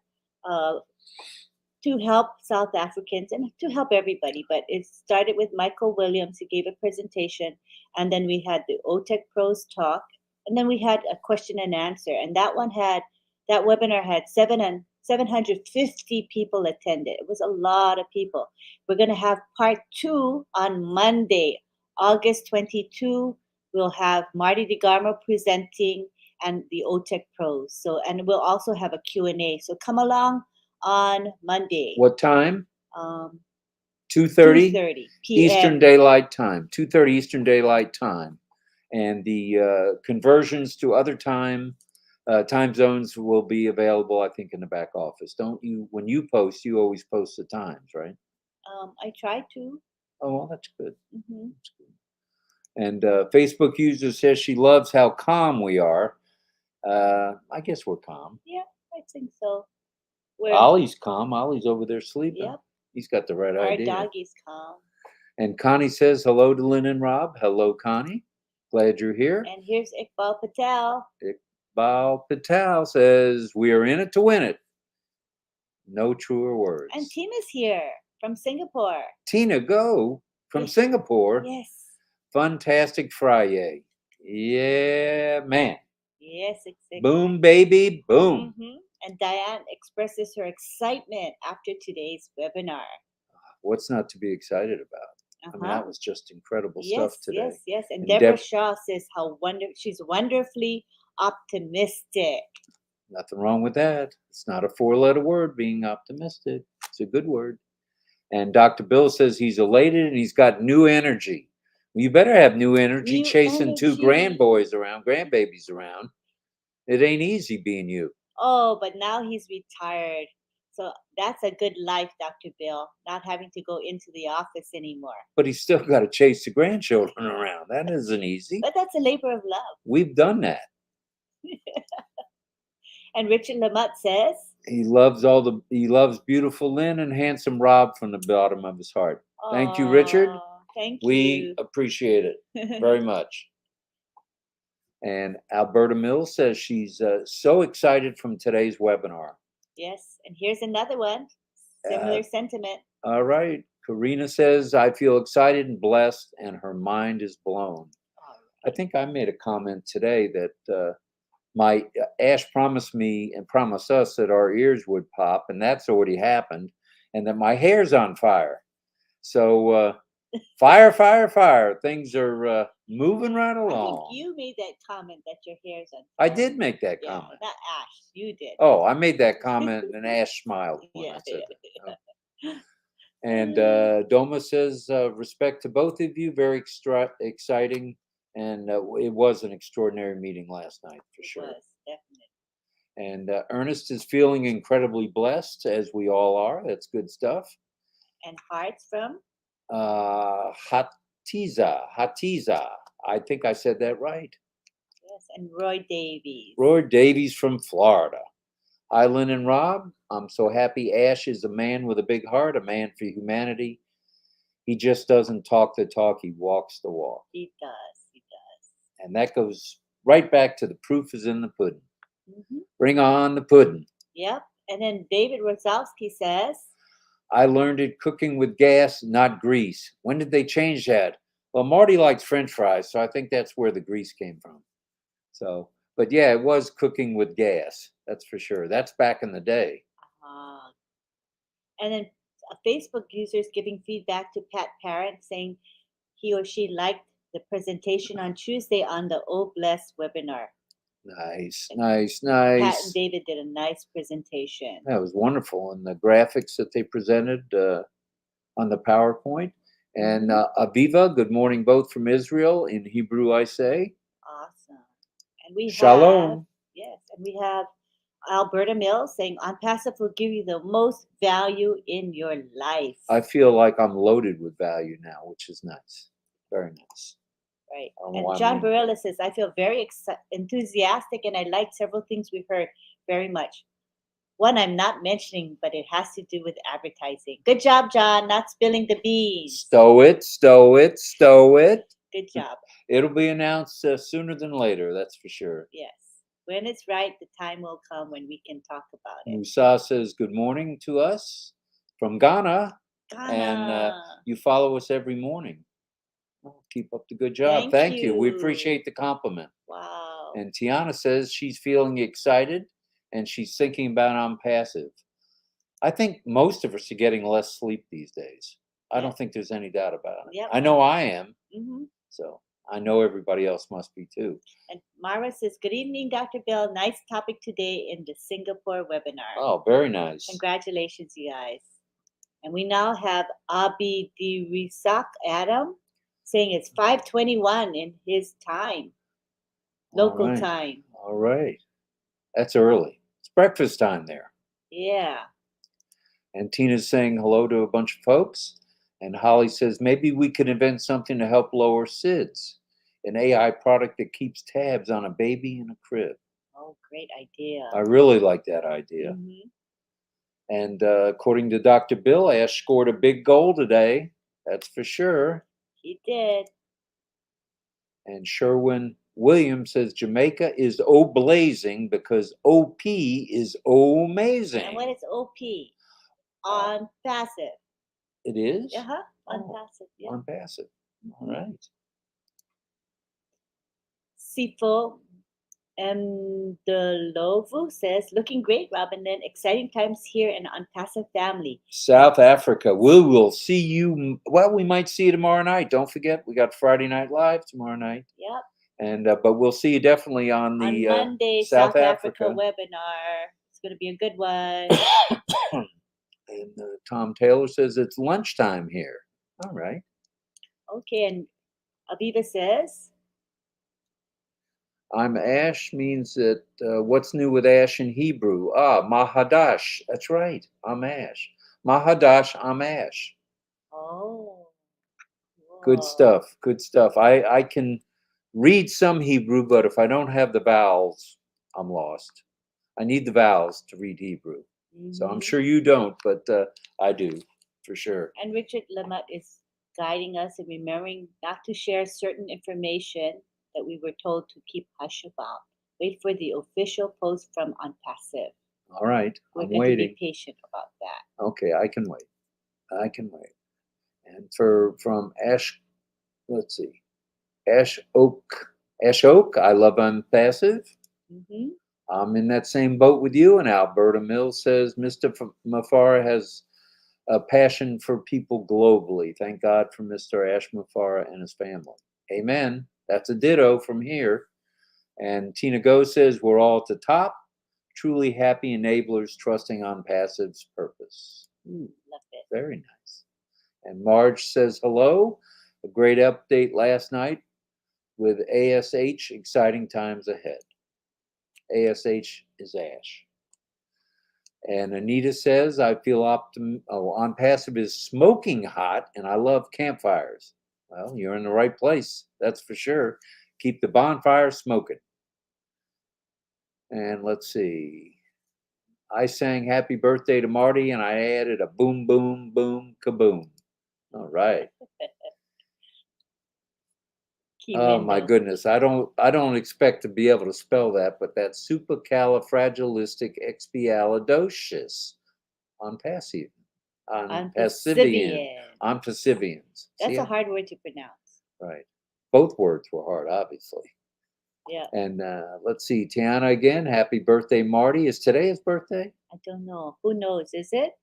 to help South Africans and to help everybody. But it started with Michael Williams, who gave a presentation, and then we had the OTEC Pros talk, and then we had a question and answer. And that webinar had 750 people attended. It was a lot of people. We're going to have part 2 on Monday, August 22. We'll have Marty DeGarmo presenting and the OTEC Pros. So, and we'll also have a Q&A. So come along on Monday. What time? 2:30 p.m. Eastern Daylight Time. 2:30 Eastern Daylight Time. And the conversions to other time zones will be available, I think, in the back office. Don't you? When you post, you always post the times, right? I try to. Oh, well, that's good. That's good. And Facebook user says she loves how calm we are. I guess we're calm. Yeah, I think so. Ollie's calm. Ollie's over there sleeping. Yep. He's got the right idea. Our doggy's calm. And Connie says hello to Lynn and Rob. Hello, Connie. Glad you're here. And here's Iqbal Patel. Iqbal Patel says we are in it to win it. No truer words. And Tina's here from Singapore. Tina, go from Singapore. Yes. Fantastic Friday. Yeah, man. Yes, exactly. Boom, baby, boom. And Diane expresses her excitement after today's webinar. What's not to be excited about? I mean, that was just incredible stuff today. Yes. And Deborah Shaw says she's wonderfully optimistic. Nothing wrong with that. It's not a 4-letter word, being optimistic. It's a good word. And Dr. Bill says he's elated and he's got new energy. Well, you better have new energy chasing 2 grandbabies around. It ain't easy being you. Oh, but now he's retired. So that's a good life, Dr. Bill, not having to go into the office anymore. But he's still got to chase the grandchildren around. That isn't easy. But that's a labor of love. We've done that. And Richard Lamott says he loves beautiful Lynn and handsome Rob from the bottom of his heart. Thank you, Richard. Thank you. We appreciate it very much. And Alberta Mills says she's so excited from today's webinar. Yes, and here's another one. Similar sentiment. All right. Karina says, I feel excited and blessed, and her mind is blown. I think I made a comment today that my Ash promised me and promised us that our ears would pop, and that's already happened. and that my hair's on fire. So fire, fire, fire. Things are moving right I think along. you made that comment that your hair's on I fire. did make that Yeah, comment. not Ash. You did. Oh, I made that comment, and Ash smiled when Yeah. I said that. And Doma says, respect to both of you, very exciting. And it was an extraordinary meeting last night, for It sure. was, definitely. And Ernest is feeling incredibly blessed, as we all are. That's good stuff. And hearts from? Hatiza. I think I said that right. Yes, and Roy Davies. Roy Davies from Florida. Hi, Lynn and Rob. I'm so happy Ash is a man with a big heart, a man for humanity. He just doesn't talk the talk, he walks the walk. He does, he does. And that goes right back to the proof is in the pudding. Mm-hmm. Bring on the pudding. Yep. And then David Rosowski says, I learned it cooking with gas, not grease. When did they change that? Well, Marty likes French fries, so I think that's where the grease came from. So, but yeah, it was cooking with gas. That's for sure. That's back in the day. And then a Facebook user is giving feedback to Pat Parent saying he or she liked the presentation on Tuesday on the Oh Bless webinar. Nice. Pat and David did a nice presentation. That was wonderful. And the graphics that they presented on the PowerPoint. And Aviva, good morning, both from Israel. In Hebrew, I say. Awesome. And we Shalom. we have Alberta Mills saying On Passive will give you the most value in your life. I feel like I'm loaded with value now, which is nice. Very nice. Right. And John Barella says, I feel very enthusiastic and I like several things we heard very much. One I'm not mentioning, but it has to do with advertising. Good job, John, not spilling the beans. Stow it. Good job. It'll be announced sooner than later, that's for sure. Yes. When it's right, the time will come when we can talk about it. Musa says good morning to us from Ghana. And you follow us every morning. Well, keep up the good job. Thank you. We appreciate the compliment. Wow. And Tiana says she's feeling excited and she's thinking about On Passive. I think most of us are getting less sleep these days. I don't think there's any doubt about it. Yep. I know I am. Mm-hmm. So I know everybody else must be too. And Mara says, good evening, Dr. Bill. Nice topic today in the Singapore webinar. Oh, very nice. Congratulations, you guys. And we now have Abi Dirisak Adam saying it's 5:21 in his time, local time. All right. That's early. It's breakfast time there. Yeah. And Tina's saying hello to a bunch of folks. And Holly says, maybe we could invent something to help lower SIDS, an AI product that keeps tabs on a baby in a crib. Oh, great idea. I really like that idea. Mm-hmm. And according to Dr. Bill, Ash scored a big goal today. That's for sure. He did. And Sherwin Williams says Jamaica is blazing because OP is amazing. And what is OP? On passive. It is? Uh-huh. On passive. Yeah. On passive. All right. Sifo Mdolovu says, looking great, Robin. Then exciting times here in On Passive family. South Africa. We will see you. Well, we might see you tomorrow night. Don't forget, we got Friday Night Live tomorrow night. Yep. And but we'll see you definitely on the Monday South Africa webinar. It's going to be a good one. And Tom Taylor says it's lunchtime here. All right. Okay, and Aviva says, I'm Ash means that what's new with Ash in Hebrew? Mahadash. That's right. I'm Ash. Mahadash, I'm Ash. Oh. Good stuff. Good stuff. I can read some Hebrew, but if I don't have the vowels, I'm lost. I need the vowels to read Hebrew. Mm-hmm. So I'm sure you don't, but I do, for sure. And Richard Lamott is guiding us in remembering not to share certain information that we were told to keep hush about. Wait for the official post from On Passive. All right. We're going to be patient about that. Okay, I can wait. I can wait. And from Ash, let's see, Ash Oak, I love On Passive. Mm-hmm. I'm in that same boat with you. And Alberta Mills says Mr. Mafara has a passion for people globally. Thank God for Mr. Ash Mufara and his family. Amen. That's a ditto from here. And Tina Go says, we're all at the top, truly happy enablers trusting on Passive's purpose. Ooh, Love it. very nice. And Marge says, hello. A great update last night with ASH, exciting times ahead. ASH is Ash. And Anita says, I feel on Passive is smoking hot, and I love campfires. Well, you're in the right place, that's for sure. Keep the bonfire smoking. And let's see. I sang happy birthday to Marty, and I added a boom, boom, boom, kaboom. All right. Oh my goodness, I don't expect to be able to spell that, but that's supercalifragilisticexpialidocious on passive, on Passivian, on Passivians. That's a hard word to pronounce. Right, both words were hard, obviously. Yeah. And let's see, Tiana again. Happy birthday, Marty. Is today his birthday? I don't know. Who knows? Is it?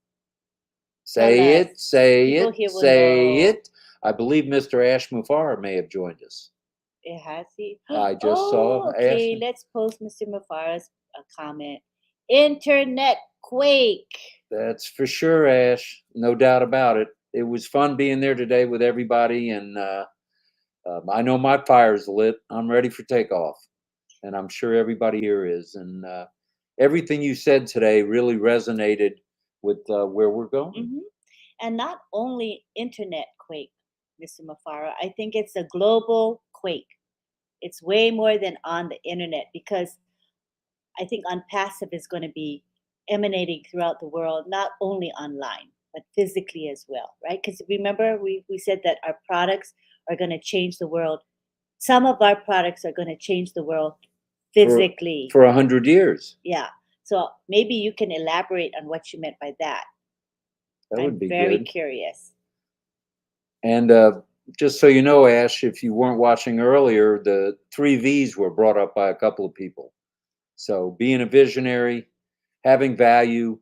Say it, say it, say it. I believe Mr. Ash Mufara may have joined us. It has he? I just saw. Okay, let's post Mr. Mufara's comment. Internet quake. That's for sure, Ash. No doubt about it. It was fun being there today with everybody, and I know my fire's lit. I'm ready for takeoff, and I'm sure everybody here is. And everything you said today really resonated with where we're going. Mm-hmm. And not only internet quake, Mr. Mufara, I think it's a global quake. It's way more than on the internet, because I think on Passive is going to be emanating throughout the world, not only online, but physically as well, right? Because remember, we said that our products are going to change the world. Some of our products are going to change the world physically. For 100 years. Yeah. So maybe you can elaborate on what you meant by that. That would be good. I'm very curious. And just so you know, Ash, if you weren't watching earlier, the 3 V's were brought up by a couple of people. So being a visionary, having value,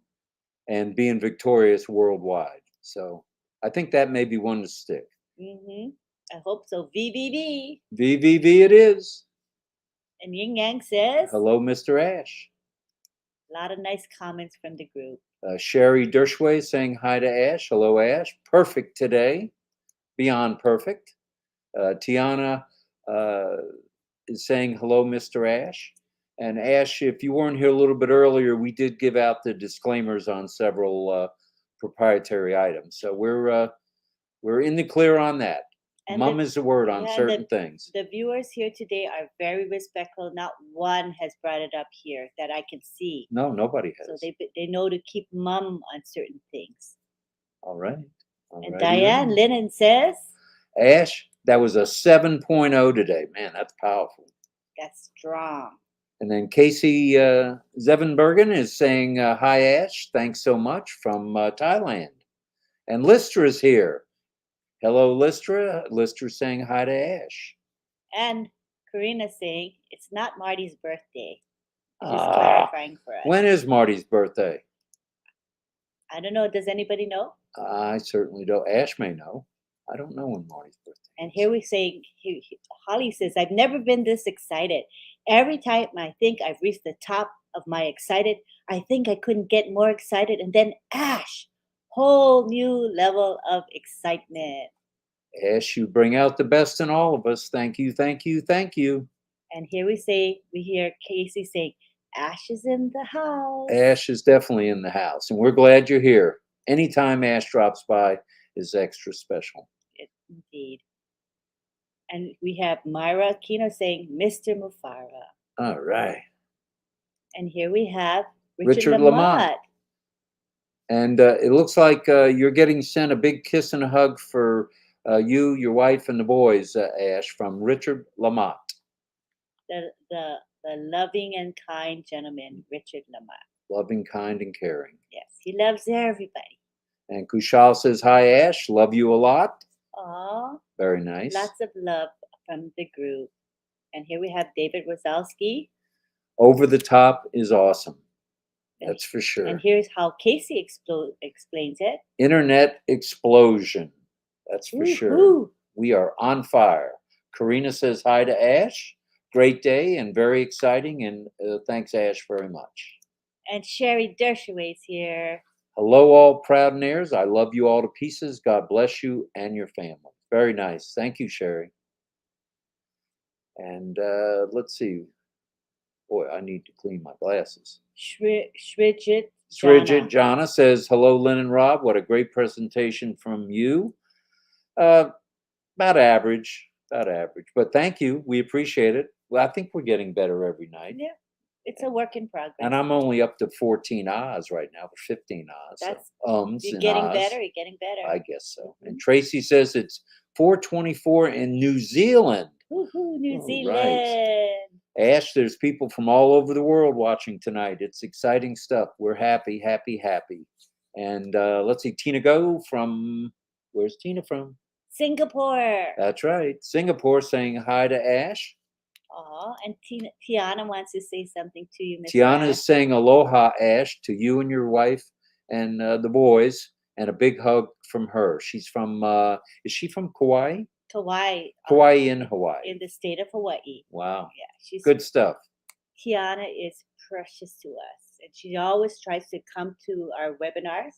and being victorious worldwide. So I think that may be one to stick. Mm-hmm. I hope so. VVV. VVV it is. And Yin Yang says, hello, Mr. Ash. A lot of nice comments from the group. Sherry Dershway saying hi to Ash. Hello, Ash. Perfect today. Beyond perfect. Tiana is saying hello, Mr. Ash. And Ash, if you weren't here a little bit earlier, we did give out the disclaimers on several proprietary items. So we're in the clear on that. And Mum is the word on certain things. The viewers here today are very respectful. Not one has brought it up here that I can see. No, nobody has. So they know to keep mum on certain things. All right. And Diane Lynn says, Ash, that was a 7.0 today. Man, that's powerful. That's strong. And then Casey Zevenbergen is saying, hi, Ash. Thanks so much from Thailand. And Listra is here. Hello, Listra. Listra saying hi to Ash. And Karina saying, it's not Marty's birthday. Just clarifying for us. When is Marty's birthday? I don't know. Does anybody know? I certainly don't. Ash may know. I don't know when Marty's birthday is. And here we say, Holly says, I've never been this excited. Every time I think I've reached the top of my excited, I think I couldn't get more excited. And then Ash, whole new level of excitement. Ash, you bring out the best in all of us. Thank you, thank you, thank you. And here we hear Casey saying, Ash is in the house. Ash is definitely in the house. And we're glad you're here. Anytime Ash drops by is extra special. Indeed. And we have Myra Aquino saying, Mr. Mufara. All right. And here we have Richard Lamont. And it looks like you're getting sent a big kiss and a hug for you, your wife, and the boys, Ash, from Richard Lamont. The loving and kind gentleman, Richard Lamont. Loving, kind, and caring. Yes, he loves everybody. And Kushal says, hi, Ash. Love you a lot. Aw. Very nice. Lots of love from the group. And here we have David Rosalski. Over the top is awesome. That's for sure. And here's how Casey explains it. Internet explosion. That's for sure. Woo-hoo. We are on fire. Karina says hi to Ash. Great day and very exciting. And thanks, Ash, very much. And Sherry Dershowitz here. Hello, all Proudnaires. I love you all to pieces. God bless you and your family. Very nice. Thank you, Sherry. And let's see. Boy, I need to clean my glasses. Sridjit Sridjit Jana says, hello, Lynn and Rob. What a great presentation from you. About average. But thank you. We appreciate it. Well, I think we're getting better every night. Yeah, it's a work in progress. And I'm only up to 14 ahs right now, or 15 ahs. That's so you're getting better. You're getting better. I guess so. Mm-hmm. And Tracy says it's 4:24 in New Zealand. Woohoo, New Zealand. Right. Ash, there's people from all over the world watching tonight. It's exciting stuff. We're happy. And let's see, Tina Go from, where's Tina from? Singapore. That's right. Singapore saying hi to Ash. Oh, and Tiana wants to say something to you, Mr. Tiana Ash. is saying aloha, Ash, to you and your wife and the boys, and a big hug from her. She's from, is she from Kauai? Kauai. Kauai in Hawaii. In the state of Hawaii. Wow. Yeah, she's good stuff. Tiana is precious to us, and she always tries to come to our webinars.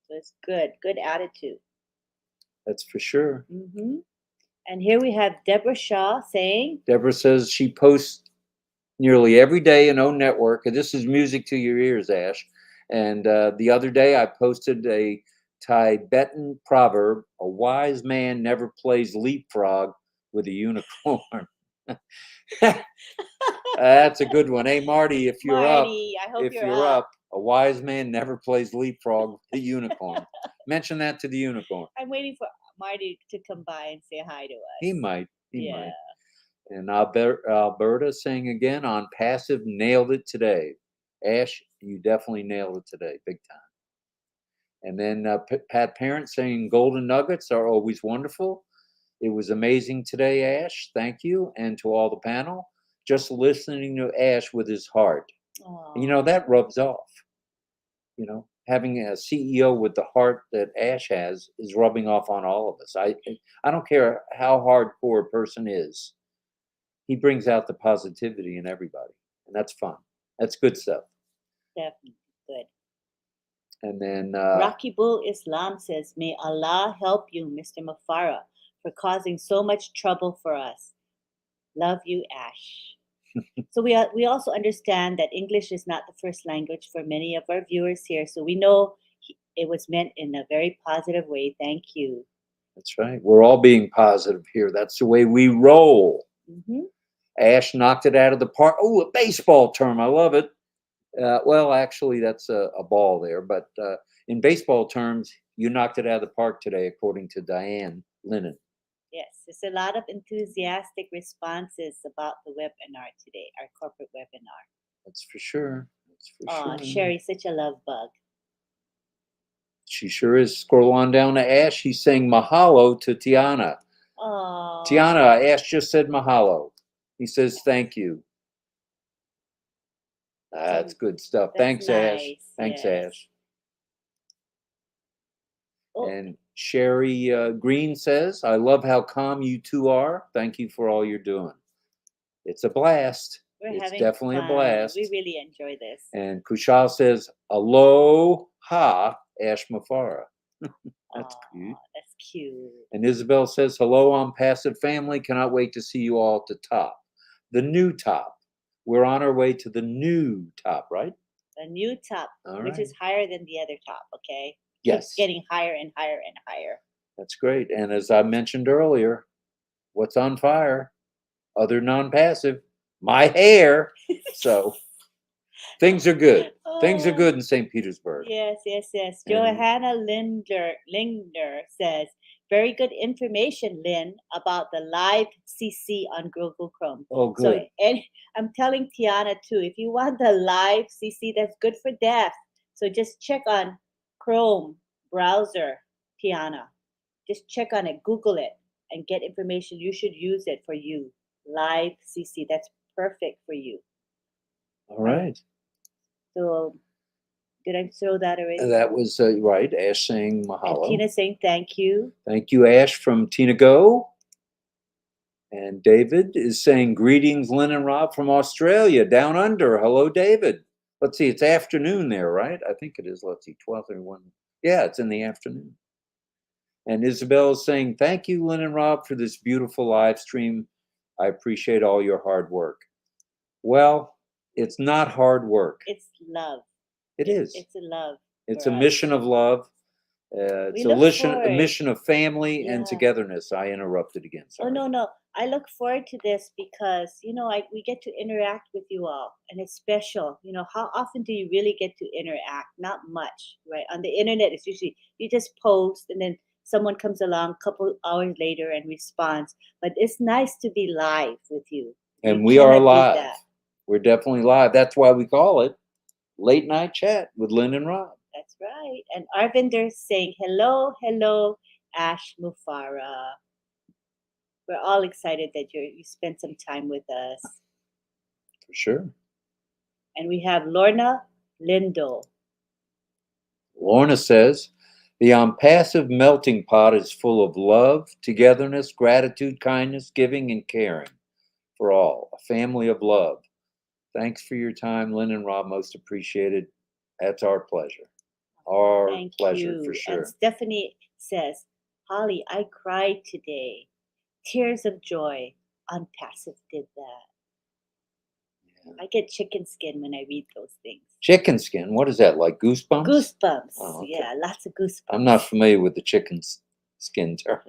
So it's good attitude. That's for sure. Mm-hmm. And here we have Deborah Shaw saying. Deborah says she posts nearly every day in O Network. And this is music to your ears, Ash. And the other day I posted a Tibetan proverb: a wise man never plays leapfrog with a unicorn. That's a good one. Hey, Marty, if you're Marty, I hope you're up, a wise man never plays leapfrog with a unicorn. Mention that to the unicorn. I'm waiting for Marty to come by and say hi to us. He might. He might. And Alberta saying again on passive, nailed it today. Ash, you definitely nailed it today, big time. And then Pat Parent saying golden nuggets are always wonderful. It was amazing today, Ash. Thank you. And to all the panel, just listening to Ash with his heart. And, that rubs off. Having a CEO with the heart that Ash has is rubbing off on all of us. I don't care how hardcore a person is. He brings out the positivity in everybody, and that's fun. That's good stuff. Definitely good. And then Rocky Bull Islam says, may Allah help you, Mr. Mafara, for causing so much trouble for us. Love you, Ash. So we also understand that English is not the first language for many of our viewers here. So we know it was meant in a very positive way. Thank you. That's right. We're all being positive here. That's the way we roll. Mm-hmm. Ash knocked it out of the park. Oh, a baseball term. I love it. Well, actually, that's a ball there. But in baseball terms, you knocked it out of the park today, according to Diane Lennon. Yes, there's a lot of enthusiastic responses about the webinar today, our corporate webinar. That's for sure. Sure. Sherry's such a love bug. She sure is. Scroll on down to Ash. He's saying mahalo to Tiana. Oh. Tiana, Ash just said mahalo. He says thank you. That's good stuff. Thanks, nice. Ash. Thanks, Ash. Oh. And Sherry Green says, I love how calm you two are. Thank you for all you're doing. It's a blast. It's definitely fun. A blast. We really enjoy this. And Kushal says, aloha, Ash Mafara. That's cute. That's cute. And Isabel says, hello, I'm Passive Family. Cannot wait to see you all at the top. The new top. We're on our way to the new top, right? The new top, which is higher than the other top, okay? Yes. It's getting higher and higher and higher. That's great. And as I mentioned earlier, what's on fire? Other non-passive, my hair. So things are good. Things are good in St. Petersburg. Yes. Johanna Linder says, very good information, Lynn, about the live CC on Google Chrome. Oh, good. So, and I'm telling Tiana too, if you want the live CC, that's good for deaf. So just check on Chrome browser, Tiana. Just check on it, Google it, and get information. You should use it for you. Live CC, that's perfect for you. All right. So Did I throw that already? And that was right. Ash saying And mahalo. Tina saying thank you. Thank you, Ash from Tina Go. And David is saying greetings, Lynn and Rob from Australia, down under. Hello, David. Let's see, it's afternoon there, right? I think it is. Let's see, 12:31. Yeah, it's in the afternoon. And Isabel is saying, thank you, Lynn and Rob, for this beautiful live stream. I appreciate all your hard work. Well, it's not hard work. It's love. It is. It's a love. It's for a us. mission of love. It's We a look mission, a forward. mission of family Yeah. and togetherness. I interrupted again. Oh Sorry. no! I look forward to this because we get to interact with you all, and it's special. How often do you really get to interact? Not much, right? On the internet, it's usually you just post, and then someone comes along a couple hours later and responds. But it's nice to be live with you. And You we are cannot beat live. that. We're definitely live. That's why we call it Late Night Chat with Lynn and Rob. That's right. And Arvinder's saying hello, Ash Mufara. We're all excited that you spent some time with us. For sure. And we have Lorna Lindo. Lorna says, the passive melting pot is full of love, togetherness, gratitude, kindness, giving, and caring for all. A family of love. Thanks for your time, Lynn and Rob. Most appreciated. That's our pleasure. Our Thank pleasure you. for sure. And Stephanie says, Holly, I cried today. Tears of joy. Passive did that. Yeah. I get chicken skin when I read those things. Chicken skin? What is that, like goosebumps? Goosebumps. Oh, okay. Yeah, lots of goosebumps. I'm not familiar with the chicken skin term.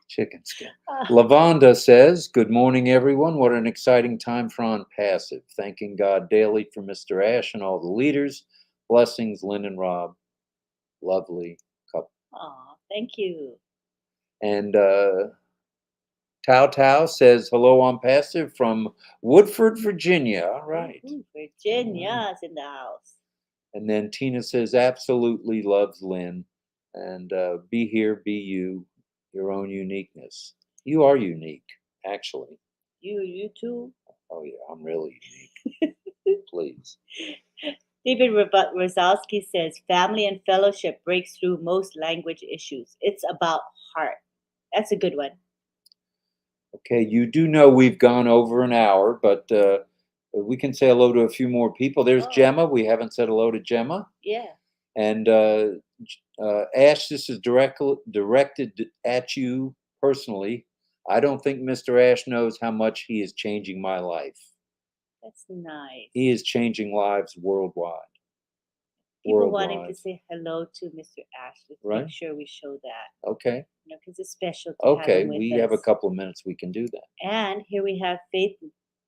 Chicken skin. Lavonda says, good morning, everyone. What an exciting time for On Passive. Thanking God daily for Mr. Ash and all the leaders. Blessings, Lynn and Rob. Lovely couple. Aw, thank you. And Tao Tao says, hello, On Passive from Woodford, Virginia. All right. Ooh, Virginia's in the house. And then Tina says, absolutely loves Lynn. And be here, be you, your own uniqueness. You are unique, actually. You too? Oh, yeah, I'm really unique. Please. David Rosowski says, family and fellowship breaks through most language issues. It's about heart. That's a good one. Okay, you do know we've gone over an hour, but we can say hello to a few more people. There's Gemma. We haven't said hello to Gemma. Yeah. And Ash, this is directed at you personally. I don't think Mr. Ash knows how much he is changing my life. That's nice. He is changing lives worldwide. People wanting to say hello to Mr. Ash. Let's make sure we show that. Okay. Because it's special to have him with we us. have a couple of minutes. We can do that. And here we have Faith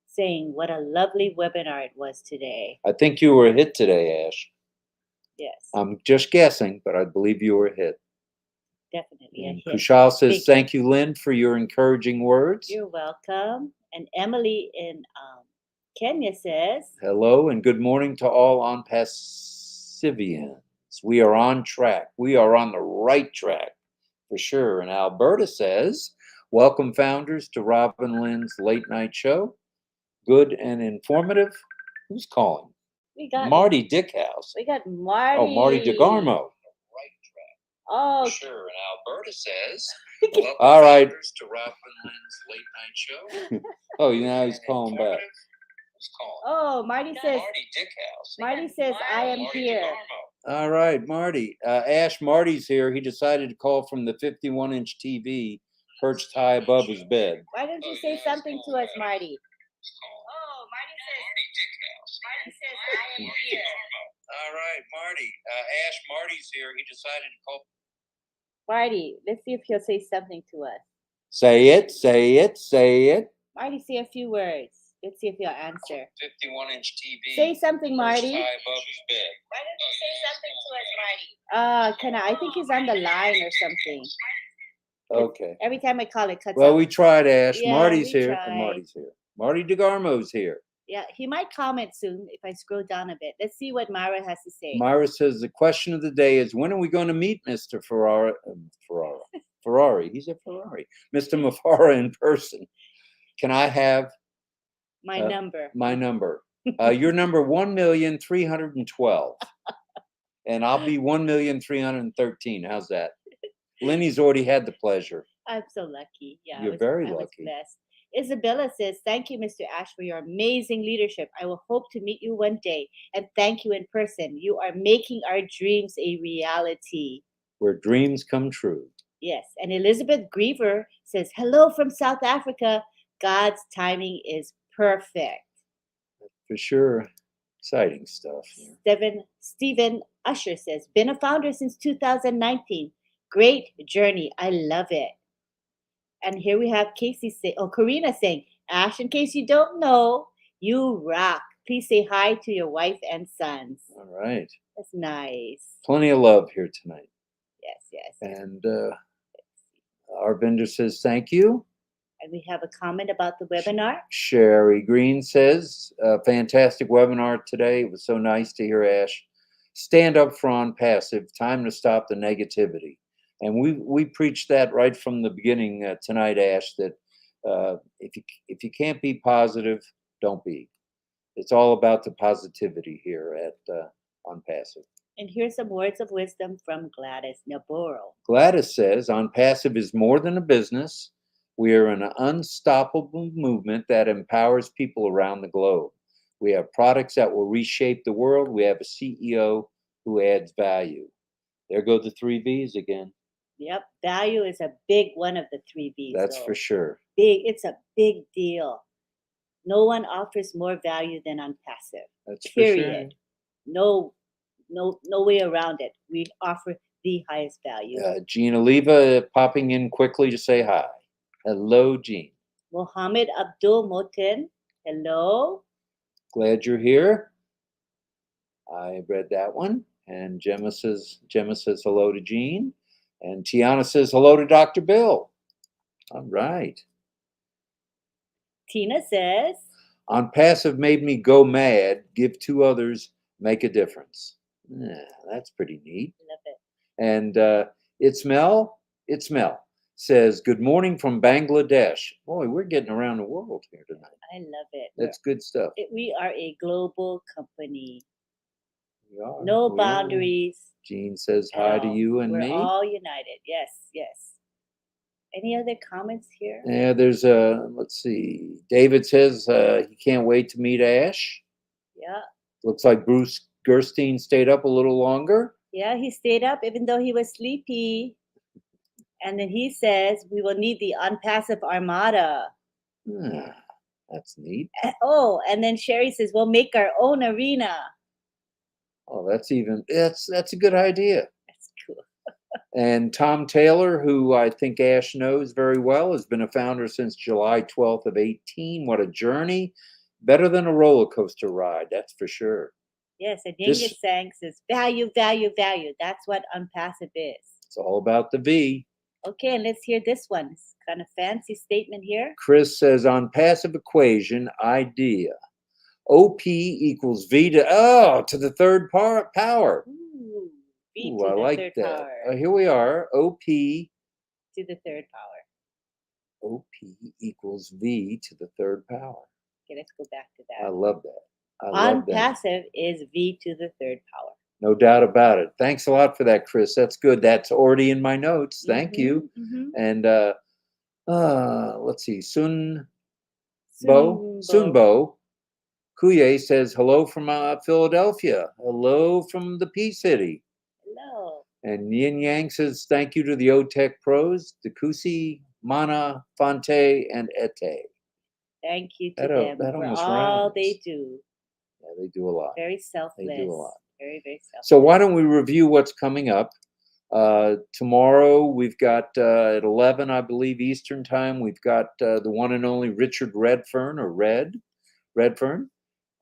saying, what a lovely webinar it was today. I think you were a hit today, Ash. Yes. I'm just guessing, but I believe you were a hit. Definitely and a hit. Kushal says, thank you, Lynn, for your encouraging words. You're welcome. And Emily in Kenya says, hello and good morning to all On Passivians. We are on track. We are on the right track for sure. And Alberta says, welcome founders to Rob and Lynn's late night show. Good and informative. Who's calling? We got Marty Dickhouse. We got Marty. Oh, Marty DeGarmo. Right track. Oh, for sure. And Alberta says, welcome all right to Rob and Lynn's late night show. Oh, now he's calling back. Oh, Marty says. Marty Dickhouse. Marty says, I am Marty here. DeGarmo. All right, Marty. Ash, Marty's here. He decided to call from the 51-inch TV perched high above his bed. Why don't you say something to us, Marty? Oh, Marty says, I am here. All right, Marty. Ash, Marty's here. He decided to call. Marty, let's see if he'll say something to us. Say it, say it, say it. Marty, say a few words. Let's see if he'll answer. 51-inch TV. Say something, Marty. High above his bed. Why don't you say something to us, Marty? I think he's on the line or something. Okay. Every time I call it cuts Well, off. we tried, Ash. Yeah, Marty's we here. tried. And Marty's here. Marty DeGarmo's here. Yeah, he might comment soon if I scroll down a bit. Let's see what Myra has to say. Myra says the question of the day is, when are we going to meet Mr. Ferrari? Ferrari. He's a Ferrari. Mr. Mufara in person. Can I have my number? My number. Your number 1,312. and I'll be 1,313,000. How's that? Lenny's already had the pleasure. I'm so lucky. Yeah, You're very I was lucky. blessed. Isabella says, "Thank you, Mr. Ash, for your amazing leadership. I will hope to meet you one day and thank you in person. You are making our dreams a reality." Where dreams come true. Yes. And Elizabeth Griever says, "Hello from South Africa. God's timing is perfect." For sure. Exciting stuff. Stephen Usher says, "Been a founder since 2019. Great journey. I love it." And here we have Karina saying, "Ash, in case you don't know, you rock. Please say hi to your wife and sons." All right. That's nice. Plenty of love here tonight. Yes. And our vendor says thank you. And we have a comment about the webinar. Sherry Green says, fantastic webinar today. It was so nice to hear Ash stand up for on passive. Time to stop the negativity. And we preached that right from the beginning tonight, Ash, that if you can't be positive, don't be. It's all about the positivity here at On Passive. And here's some words of wisdom from Gladys Navarro. Gladys says, On Passive is more than a business. We are an unstoppable movement that empowers people around the globe. We have products that will reshape the world. We have a CEO who adds value. There go the 3 V's again. Yep, value is a big one of the 3 V's. That's for sure. It's a big deal. No one offers more value than On Passive. That's period. For sure. No way around it. We offer the highest value. Jean Oliva popping in quickly to say hi. Hello, Jean. Mohammed Abdul Motin. Hello. Glad you're here. I read that one. And Gemma says hello to Jean. And Tiana says hello to Dr. Bill. All right. Tina says, On Passive made me go mad, give to others, make a difference. Yeah, that's pretty neat. Love it. And It's Mel says, good morning from Bangladesh. Boy, we're getting around the world here tonight. I love it. That's good stuff. We are a global company. We are. No boundaries. Jean says hi to you and me. We're all united. Yes. Any other comments here? Yeah, there's let's see. David says he can't wait to meet Ash. Yeah. Looks like Bruce Gerstein stayed up a little longer. Yeah, he stayed up even though he was sleepy. And then he says we will need the On Passive Armada. That's neat. Oh, and then Sherry says we'll make our own arena. Oh, that's a good idea. That's cool. And Tom Taylor, who I think Ash knows very well, has been a founder since July 12th of 18. What a journey. Better than a roller coaster ride, that's for sure. Yes, and Yinga Sang says value, value, value. That's what On Passive is. It's all about the V. Okay, and let's hear this one. It's kind of fancy statement here. Chris says, on passive equation, idea. OP equals V to the third power. Ooh, V to I the like third that. power. Here we are. OP to the third power. OP equals V to the third power. Okay, let's go back to that. I love that. On Passive is V to the third power. No doubt about it. Thanks a lot for that, Chris. That's good. That's already in my notes. Thank you. Mm-hmm. And let's see. Sunbo Kuye says hello from Philadelphia. Hello from the P City. Hello. And Yin Yang says thank you to the OTech pros, Dekusi, Mana, Fonte, and Ete. Thank you to them for all they do. Yeah, they do a lot. Very selfless. They do a lot. Very, very selfless. So why don't we review what's coming up? Tomorrow we've got at 11, I believe, Eastern time, we've got the one and only Richard Redfern, or Redfern.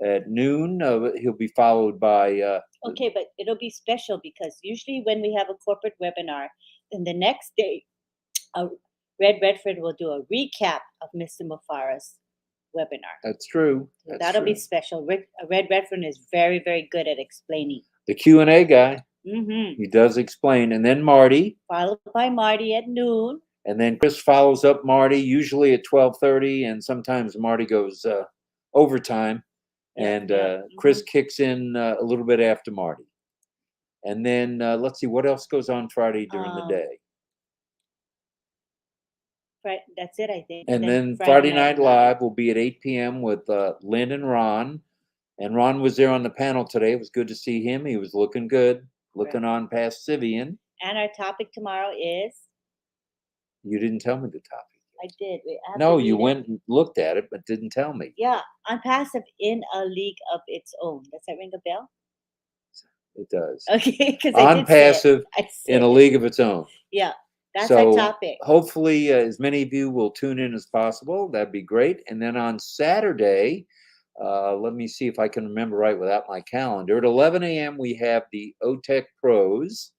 At noon, he'll be followed by... okay, but it'll be special because usually when we have a corporate webinar, then the next day, Redfern will do a recap of Mr. Mufara's webinar. That's true. That'll be special. Redfern is very, very good at explaining. The Q&A guy. Mm-hmm. He does explain. And then Marty. Followed by Marty at noon. And then Chris follows up Marty, usually at 12:30, and sometimes Marty goes overtime. And Chris kicks in a little bit after Marty. And then let's see what else goes on Friday during the day. That's it, I think. And then Friday Night Live will be at 8 p.m. with Lynn and Ron. And Ron was there on the panel today. It was good to see him. He was looking good, looking on past Sivian. And our topic tomorrow is? You didn't tell me the topic. I did. No, you went and looked at it, but didn't tell me. Yeah, unpassive in a league of its own. Does that ring a bell? It does. Okay, because unpassive in a league of its own. Yeah, that's our topic. Hopefully, as many of you will tune in as possible. That'd be great. And then on Saturday, let me see if I can remember right without my calendar. At 11 a.m., we have the OTEC Pros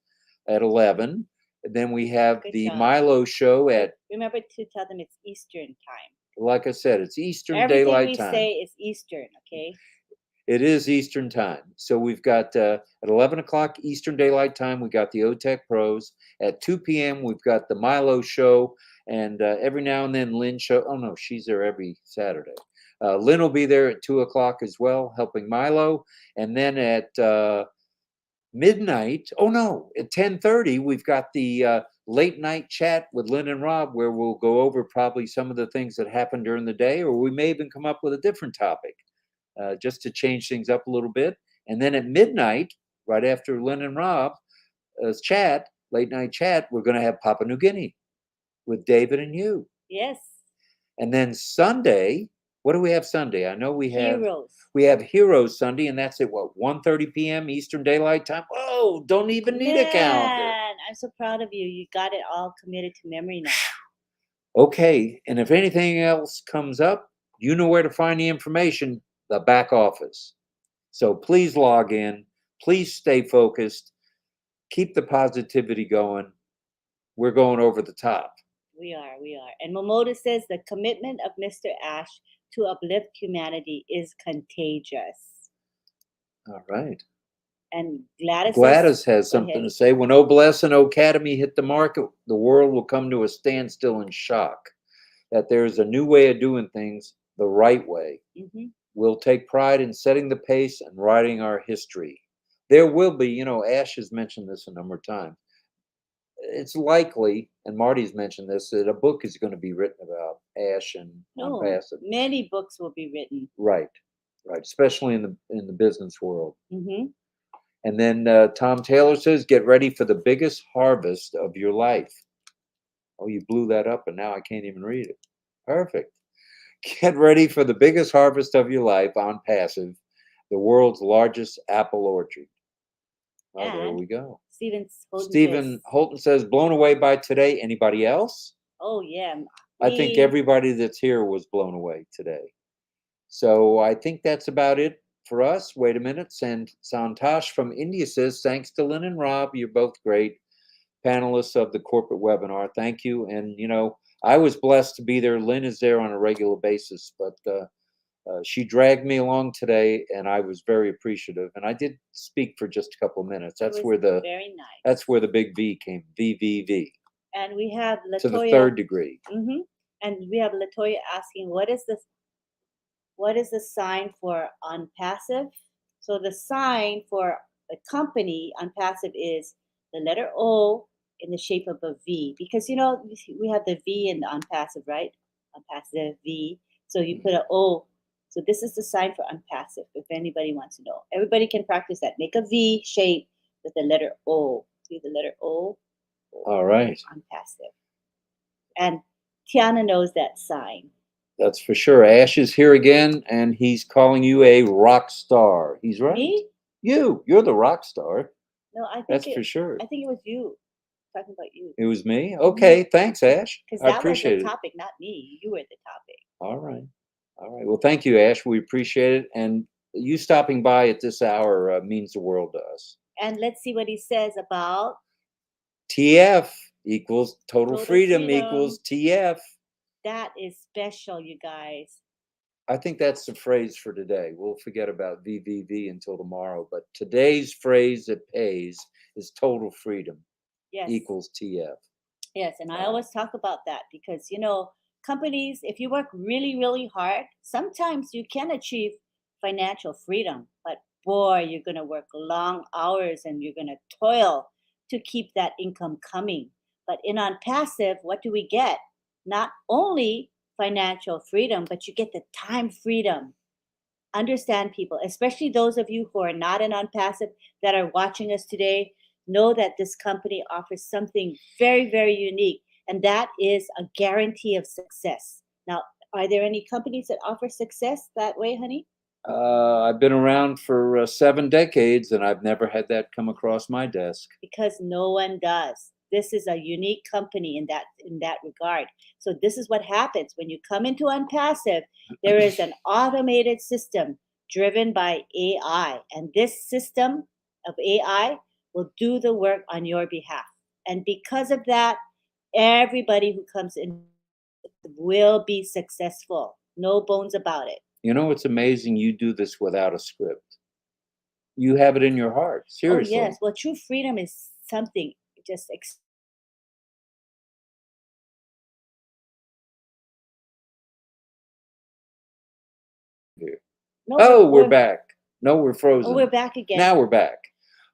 at 11. And then we have the Milo show at... Remember to tell them it's Eastern time. Like I said, it's Eastern Daylight Time. Everything we say is Eastern, okay? It is Eastern time. So we've got at 11 o'clock Eastern Daylight Time, we got the OTEC Pros. At 2 p.m., we've got the Milo show. And every now and then Lynn show. Oh, no, she's there every Saturday. Lynn will be there at 2 o'clock as well, helping Milo. And then at midnight, oh no, at 10:30, we've got the late night chat with Lynn and Rob, where we'll go over probably some of the things that happened during the day, or we may even come up with a different topic. Just to change things up a little bit. And then at midnight, right after Lynn and Rob's chat, late night chat, we're going to have Papua New Guinea with David and you. Yes. And then Sunday, what do we have Sunday? I know we have Heroes. We have Heroes Sunday, and that's at what, 1:30 p.m. Eastern Daylight Time? Oh, don't even need a calendar. I'm so proud of you. You got it all committed to memory now. Okay, and if anything else comes up, you know where to find the information. The back office. So please log in. Please stay focused. Keep the positivity going. We're going over the top. We are. And Momoda says the commitment of Mr. Ash to uplift humanity is contagious. All right. And Gladys has something to say. When Obless and Academy hit the market, the world will come to a standstill in shock. That there's a new way of doing things the right way. Mm-hmm. We'll take pride in setting the pace and writing our history. There will be, Ash has mentioned this a number of times. It's likely, and Marty's mentioned this, that a book is going to be written about Ash and Unpassive. Many books will be written. Right, especially in the business world. Mm-hmm. And then Tom Taylor says, get ready for the biggest harvest of your life. Oh, you blew that up, and now I can't even read it. Perfect. Get ready for the biggest harvest of your life on Passive, the world's largest apple orchard. Oh, there we go. Stephen Holton says, blown away by today. Anybody else? Oh, yeah. I think everybody that's here was blown away today. So I think that's about it for us. Wait a minute. Santosh from India says, thanks to Lynn and Rob. You're both great panelists of the corporate webinar. Thank you. And, I was blessed to be there. Lynn is there on a regular basis, but she dragged me along today, and I was very appreciative. And I did speak for just a couple of minutes. That's where very nice. That's where the big V came. VVV. And we have Latoya to the third degree. Mm-hmm. And we have Latoya asking, what is the sign for Unpassive? So the sign for the company Unpassive is the letter O in the shape of a V, because we have the V in the Unpassive, right? Unpassive V. So you put an O. So this is the sign for Unpassive, if anybody wants to know. Everybody can practice that. Make a V shape with the letter O. See the letter O? All right. Unpassive. And Tiana knows that sign. That's for sure. Ash is here again, and he's calling you a rock star. He's right. Me? You're the rock star. No, I think that's for sure. I think it was you. Talking about you. It was me? Okay, thanks, Ash. Because that was the topic, not me. You were the topic. All right. Well, thank you, Ash. We appreciate it. And you stopping by at this hour means the world to us. And let's see what he says about TF equals total freedom equals TF. That is special, you guys. I think that's the phrase for today. We'll forget about VVV until tomorrow. But today's phrase that pays is total freedom equals TF. Yes, and I always talk about that because, companies, if you work really, really hard, sometimes you can achieve financial freedom, but boy, you're going to work long hours and you're going to toil to keep that income coming. But in on passive, what do we get? Not only financial freedom, but you get the time freedom. Understand, people, especially those of you who are not in on passive that are watching us today, know that this company offers something very, very unique, and that is a guarantee of success. Now, are there any companies that offer success that way, honey? I've been around for 7 decades, and I've never had that come across my desk. Because no one does. This is a unique company in that regard. So this is what happens when you come into unpassive. There is an automated system driven by AI, and this system of AI will do the work on your behalf. And because of that, everybody who comes in will be successful. No bones about it. You know, it's amazing you do this without a script. You have it in your heart. Oh Seriously. yes. Well, true freedom is something just Here. no. Oh, we're back. No, we're frozen. Oh, we're back again. Now we're back.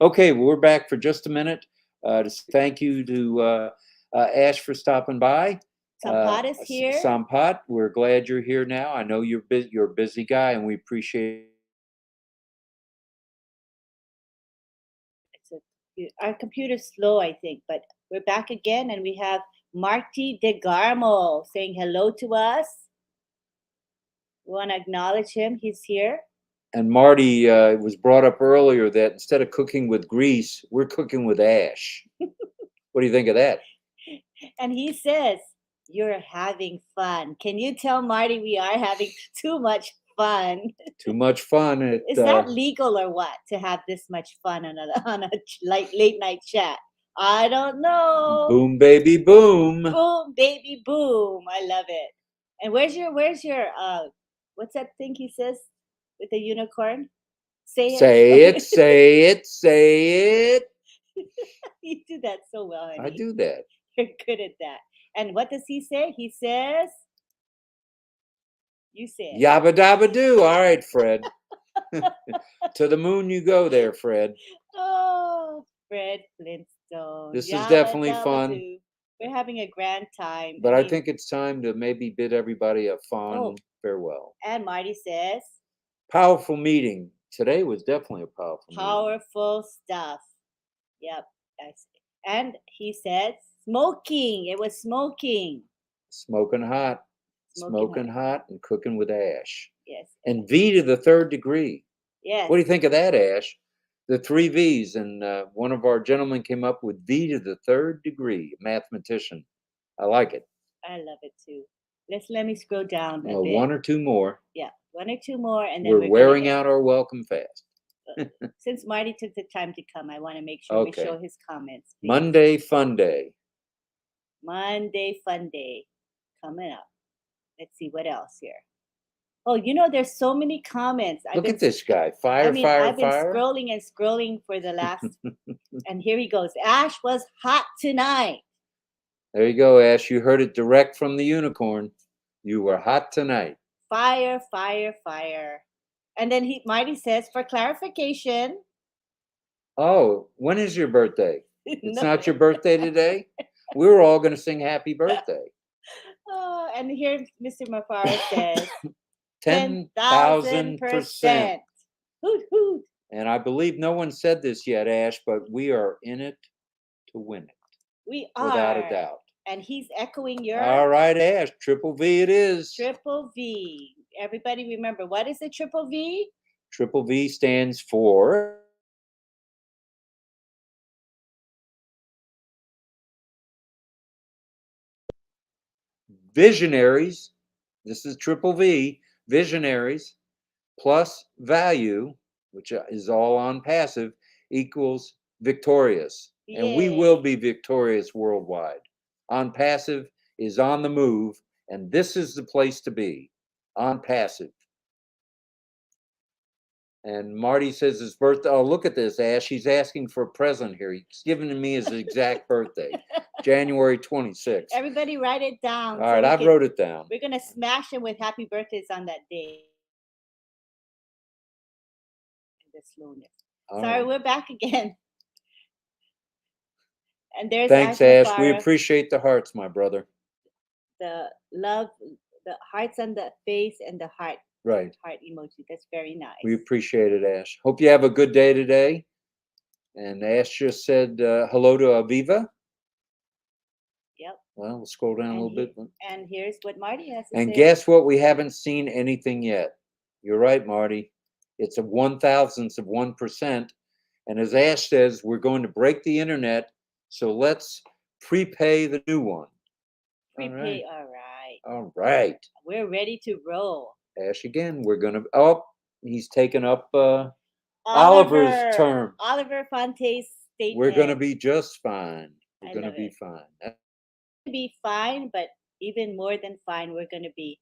Okay, well, we're back for just a minute. To say thank you to Ash for stopping by. Sampat is here. Sampat, we're glad you're here now. I know you're busy. You're a busy guy, and we appreciate. Our computer's slow, I think, but we're back again, and we have Marty DeGarmo saying hello to us. We want to acknowledge him. He's here. And Marty, it was brought up earlier that instead of cooking with grease, we're cooking with ash. What do you think of that? And he says, you're having fun. Can you tell Marty we are having too much fun? Too much fun. Is that legal or what, to have this much fun on a late night chat? I don't know. Boom, baby, boom. Boom, baby, boom. I love it. And where's your what's that thing he says with the unicorn? Say it. Say it, say it, say it. You do that so well, honey. I do that. You're good at that. And what does he say? He says, you say it. Yabba dabba do. All right, Fred. To the moon you go there, Fred. Oh, Fred Flintstone. This is Yabba definitely dabba fun. do. We're having a grand time. But I think it's time to maybe bid everybody a fond farewell. And Marty says, powerful meeting. Today was definitely a powerful meeting. Powerful stuff. Yep. And he said, smoking. It was smoking. Smoking hot. Smoking hot and cooking with ash. Yes. And V to the third degree. Yes. What do you think of that, Ash? The 3 V's. And one of our gentlemen came up with V to the third degree, mathematician. I like it. I love it too. Let me scroll down a bit. 1 or 2 more. Yeah, 1 or 2 more, and then we're wearing out our welcome fast. Since Marty took the time to come, I want to make sure we show his comments. Please. Monday Fun Day. Monday Fun Day coming up. Let's see what else here. Oh, there's so many comments. Look at this guy. Fire. I've been scrolling and scrolling for the last, and here he goes. Ash was hot tonight. There you go, Ash. You heard it direct from the unicorn. You were hot tonight. Fire, fire, fire. And then Marty says, for clarification. Oh, when is your birthday? It's not your birthday today? We were all going to sing happy birthday. Oh, and here Mr. Mafara says, 10,000%. Hoot, hoot. And I believe no one said this yet, Ash, but we are in it to win it. We are. Without a doubt. And he's echoing your... All right, Ash. Triple V it is. Triple V. Everybody remember, what is the triple V? Triple V stands for... Visionaries. This is triple V. Visionaries plus value, which is all on passive, equals victorious. Yay. And we will be victorious worldwide. On passive is on the move, and this is the place to be, on passive. And Marty says his birthday. Oh, look at this, Ash. He's asking for a present here. He's giving me his exact birthday, January 26th. Everybody write it down. All right, I wrote it down. We're going to smash him with happy birthdays on that day. the slowness. All Sorry, right. we're back again. And there's Thanks, Ash Ash. We Mafara, appreciate the hearts, my brother. the love, the hearts on the face and the heart Right. emoji. That's very nice. We appreciate it, Ash. Hope you have a good day today. And Ash just said hello to Aviva. Yep. Well, we'll scroll down a little bit. And here's what Marty has to And say. guess what? We haven't seen anything yet. You're right, Marty. It's a 1,000th of 1%. And as Ash says, we're going to break the internet. So let's prepay the new one. Prepay. All right. All right. We're ready to roll. Ash again. We're going to. Oh, he's taken up Oliver's term. Oliver Fonte's statement. We're going to be just fine. We're I going to love be it. fine. Be fine, but even more than fine, we're going to be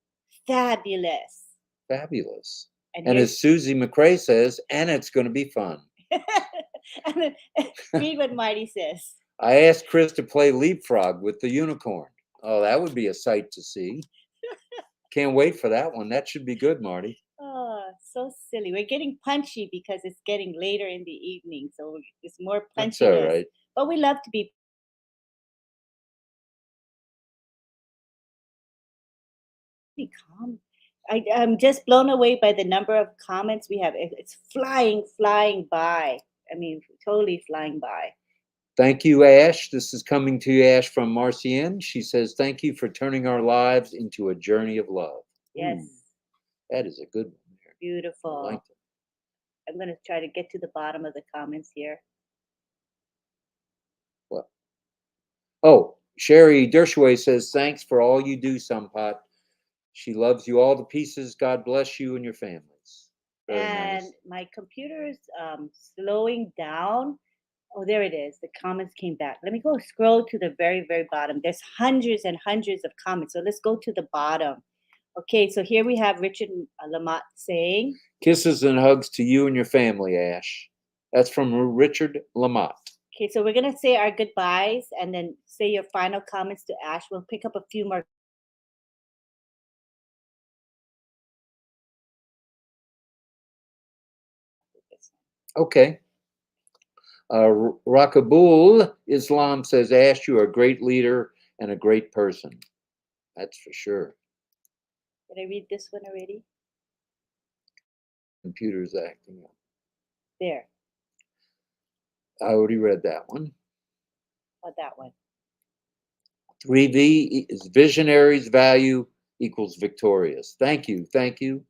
fabulous. Fabulous. And here's- as Susie McCrae says, and it's going to be fun. And then, read what Marty says. I asked Chris to play Leapfrog with the unicorn. Oh, that would be a sight to see. Can't wait for that one. That should be good, Marty. Oh, so silly. We're getting punchy because it's getting later in the evening, so it's more punchiness. That's all right. But we love to be calm. I'm just blown away by the number of comments we have. It's flying by. I mean, totally flying by. Thank you, Ash. This is coming to you, Ash, from Marcienne. She says, thank you for turning our lives into a journey of love. Yes. Ooh, that is a good one there. Beautiful. I liked it. I'm going to try to get to the bottom of the comments here. What? Oh, Sherry Dershoway says, thanks for all you do, Sunpot. She loves you all to pieces. God bless you and your families. Very and nice. My computer's slowing down. Oh, there it is. The comments came back. Let me go scroll to the very, very bottom. There's hundreds and hundreds of comments. So let's go to the bottom. Okay, so here we have Richard Lamott saying, kisses and hugs to you and your family, Ash. That's from Richard Lamott. Okay, so we're going to say our goodbyes and then say your final comments to Ash. We'll pick up a few more. Okay. Rakabul Islam says, Ash, you are a great leader and a great person. That's for sure. Did I read this one already? Computer's acting up. There. I already read that one. What that one? 3V is visionaries value equals victorious. Thank you. Thank you.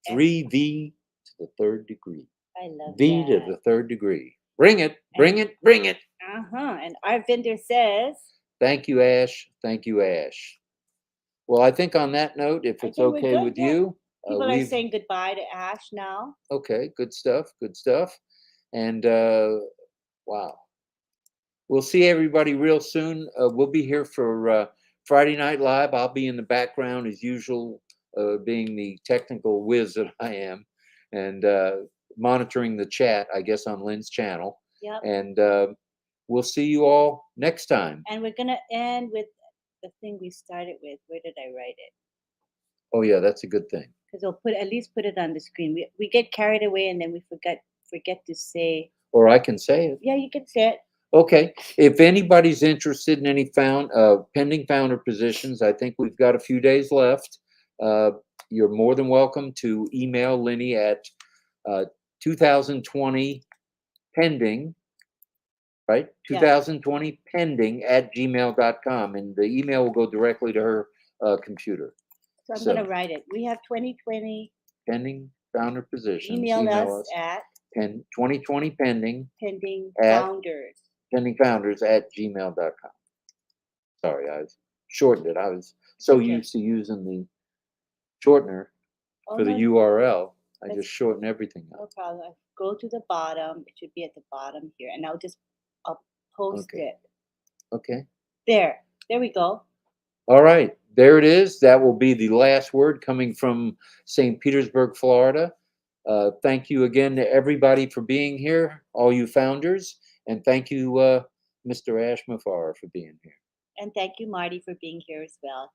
3V to the third degree. I love V that. to the third degree. Bring it. Bring it. Bring it. And our vendor says, thank you, Ash. Thank you, Ash. Well, I think on that note, if it's okay with you, people are saying goodbye to Ash now. Okay, good stuff. Good stuff. And wow. We'll see everybody real soon. We'll be here for Friday Night Live. I'll be in the background as usual, being the technical whiz that I am, and monitoring the chat, I guess, on Lynn's channel. Yep. And we'll see you all next time. And we're going to end with the thing we started with. Where did I write it? Oh, yeah, that's a good thing. Because we'll at least put it on the screen. We get carried away and then we forget to say. Or I can say it. Yeah, you can say it. Okay. If anybody's interested in any pending founder positions, I think we've got a few days left. You're more than welcome to email Lenny at 2020 pending, right? 2020 pending at gmail.com. And the email will go directly to her computer. So I'm going to write it. We have 2020 pending founder positions. Email us at 2020 pending founders. Pending founders at gmail.com. Sorry, I shortened it. I was so used to using the shortener for the URL. I just shorten everything up. No problem. Go to the bottom. It should be at the bottom here. And I'll post it. Okay. There we go. All right. There it is. That will be the last word coming from St. Petersburg, Florida. Thank you again to everybody for being here, all you founders. And thank you, Mr. Ash Mafara, for being here. And thank you, Marty, for being here as well.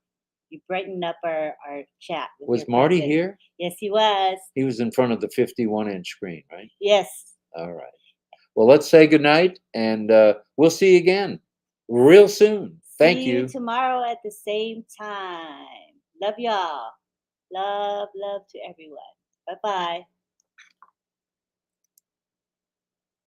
You brightened up our chat with Was your Marty presence. here? Yes, he was. He was in front of the 51-inch screen, right? Yes. All right. Well, let's say goodnight, and we'll see you again real soon. Thank See you. tomorrow at the same time. Love y'all. Love to everyone. Bye-bye.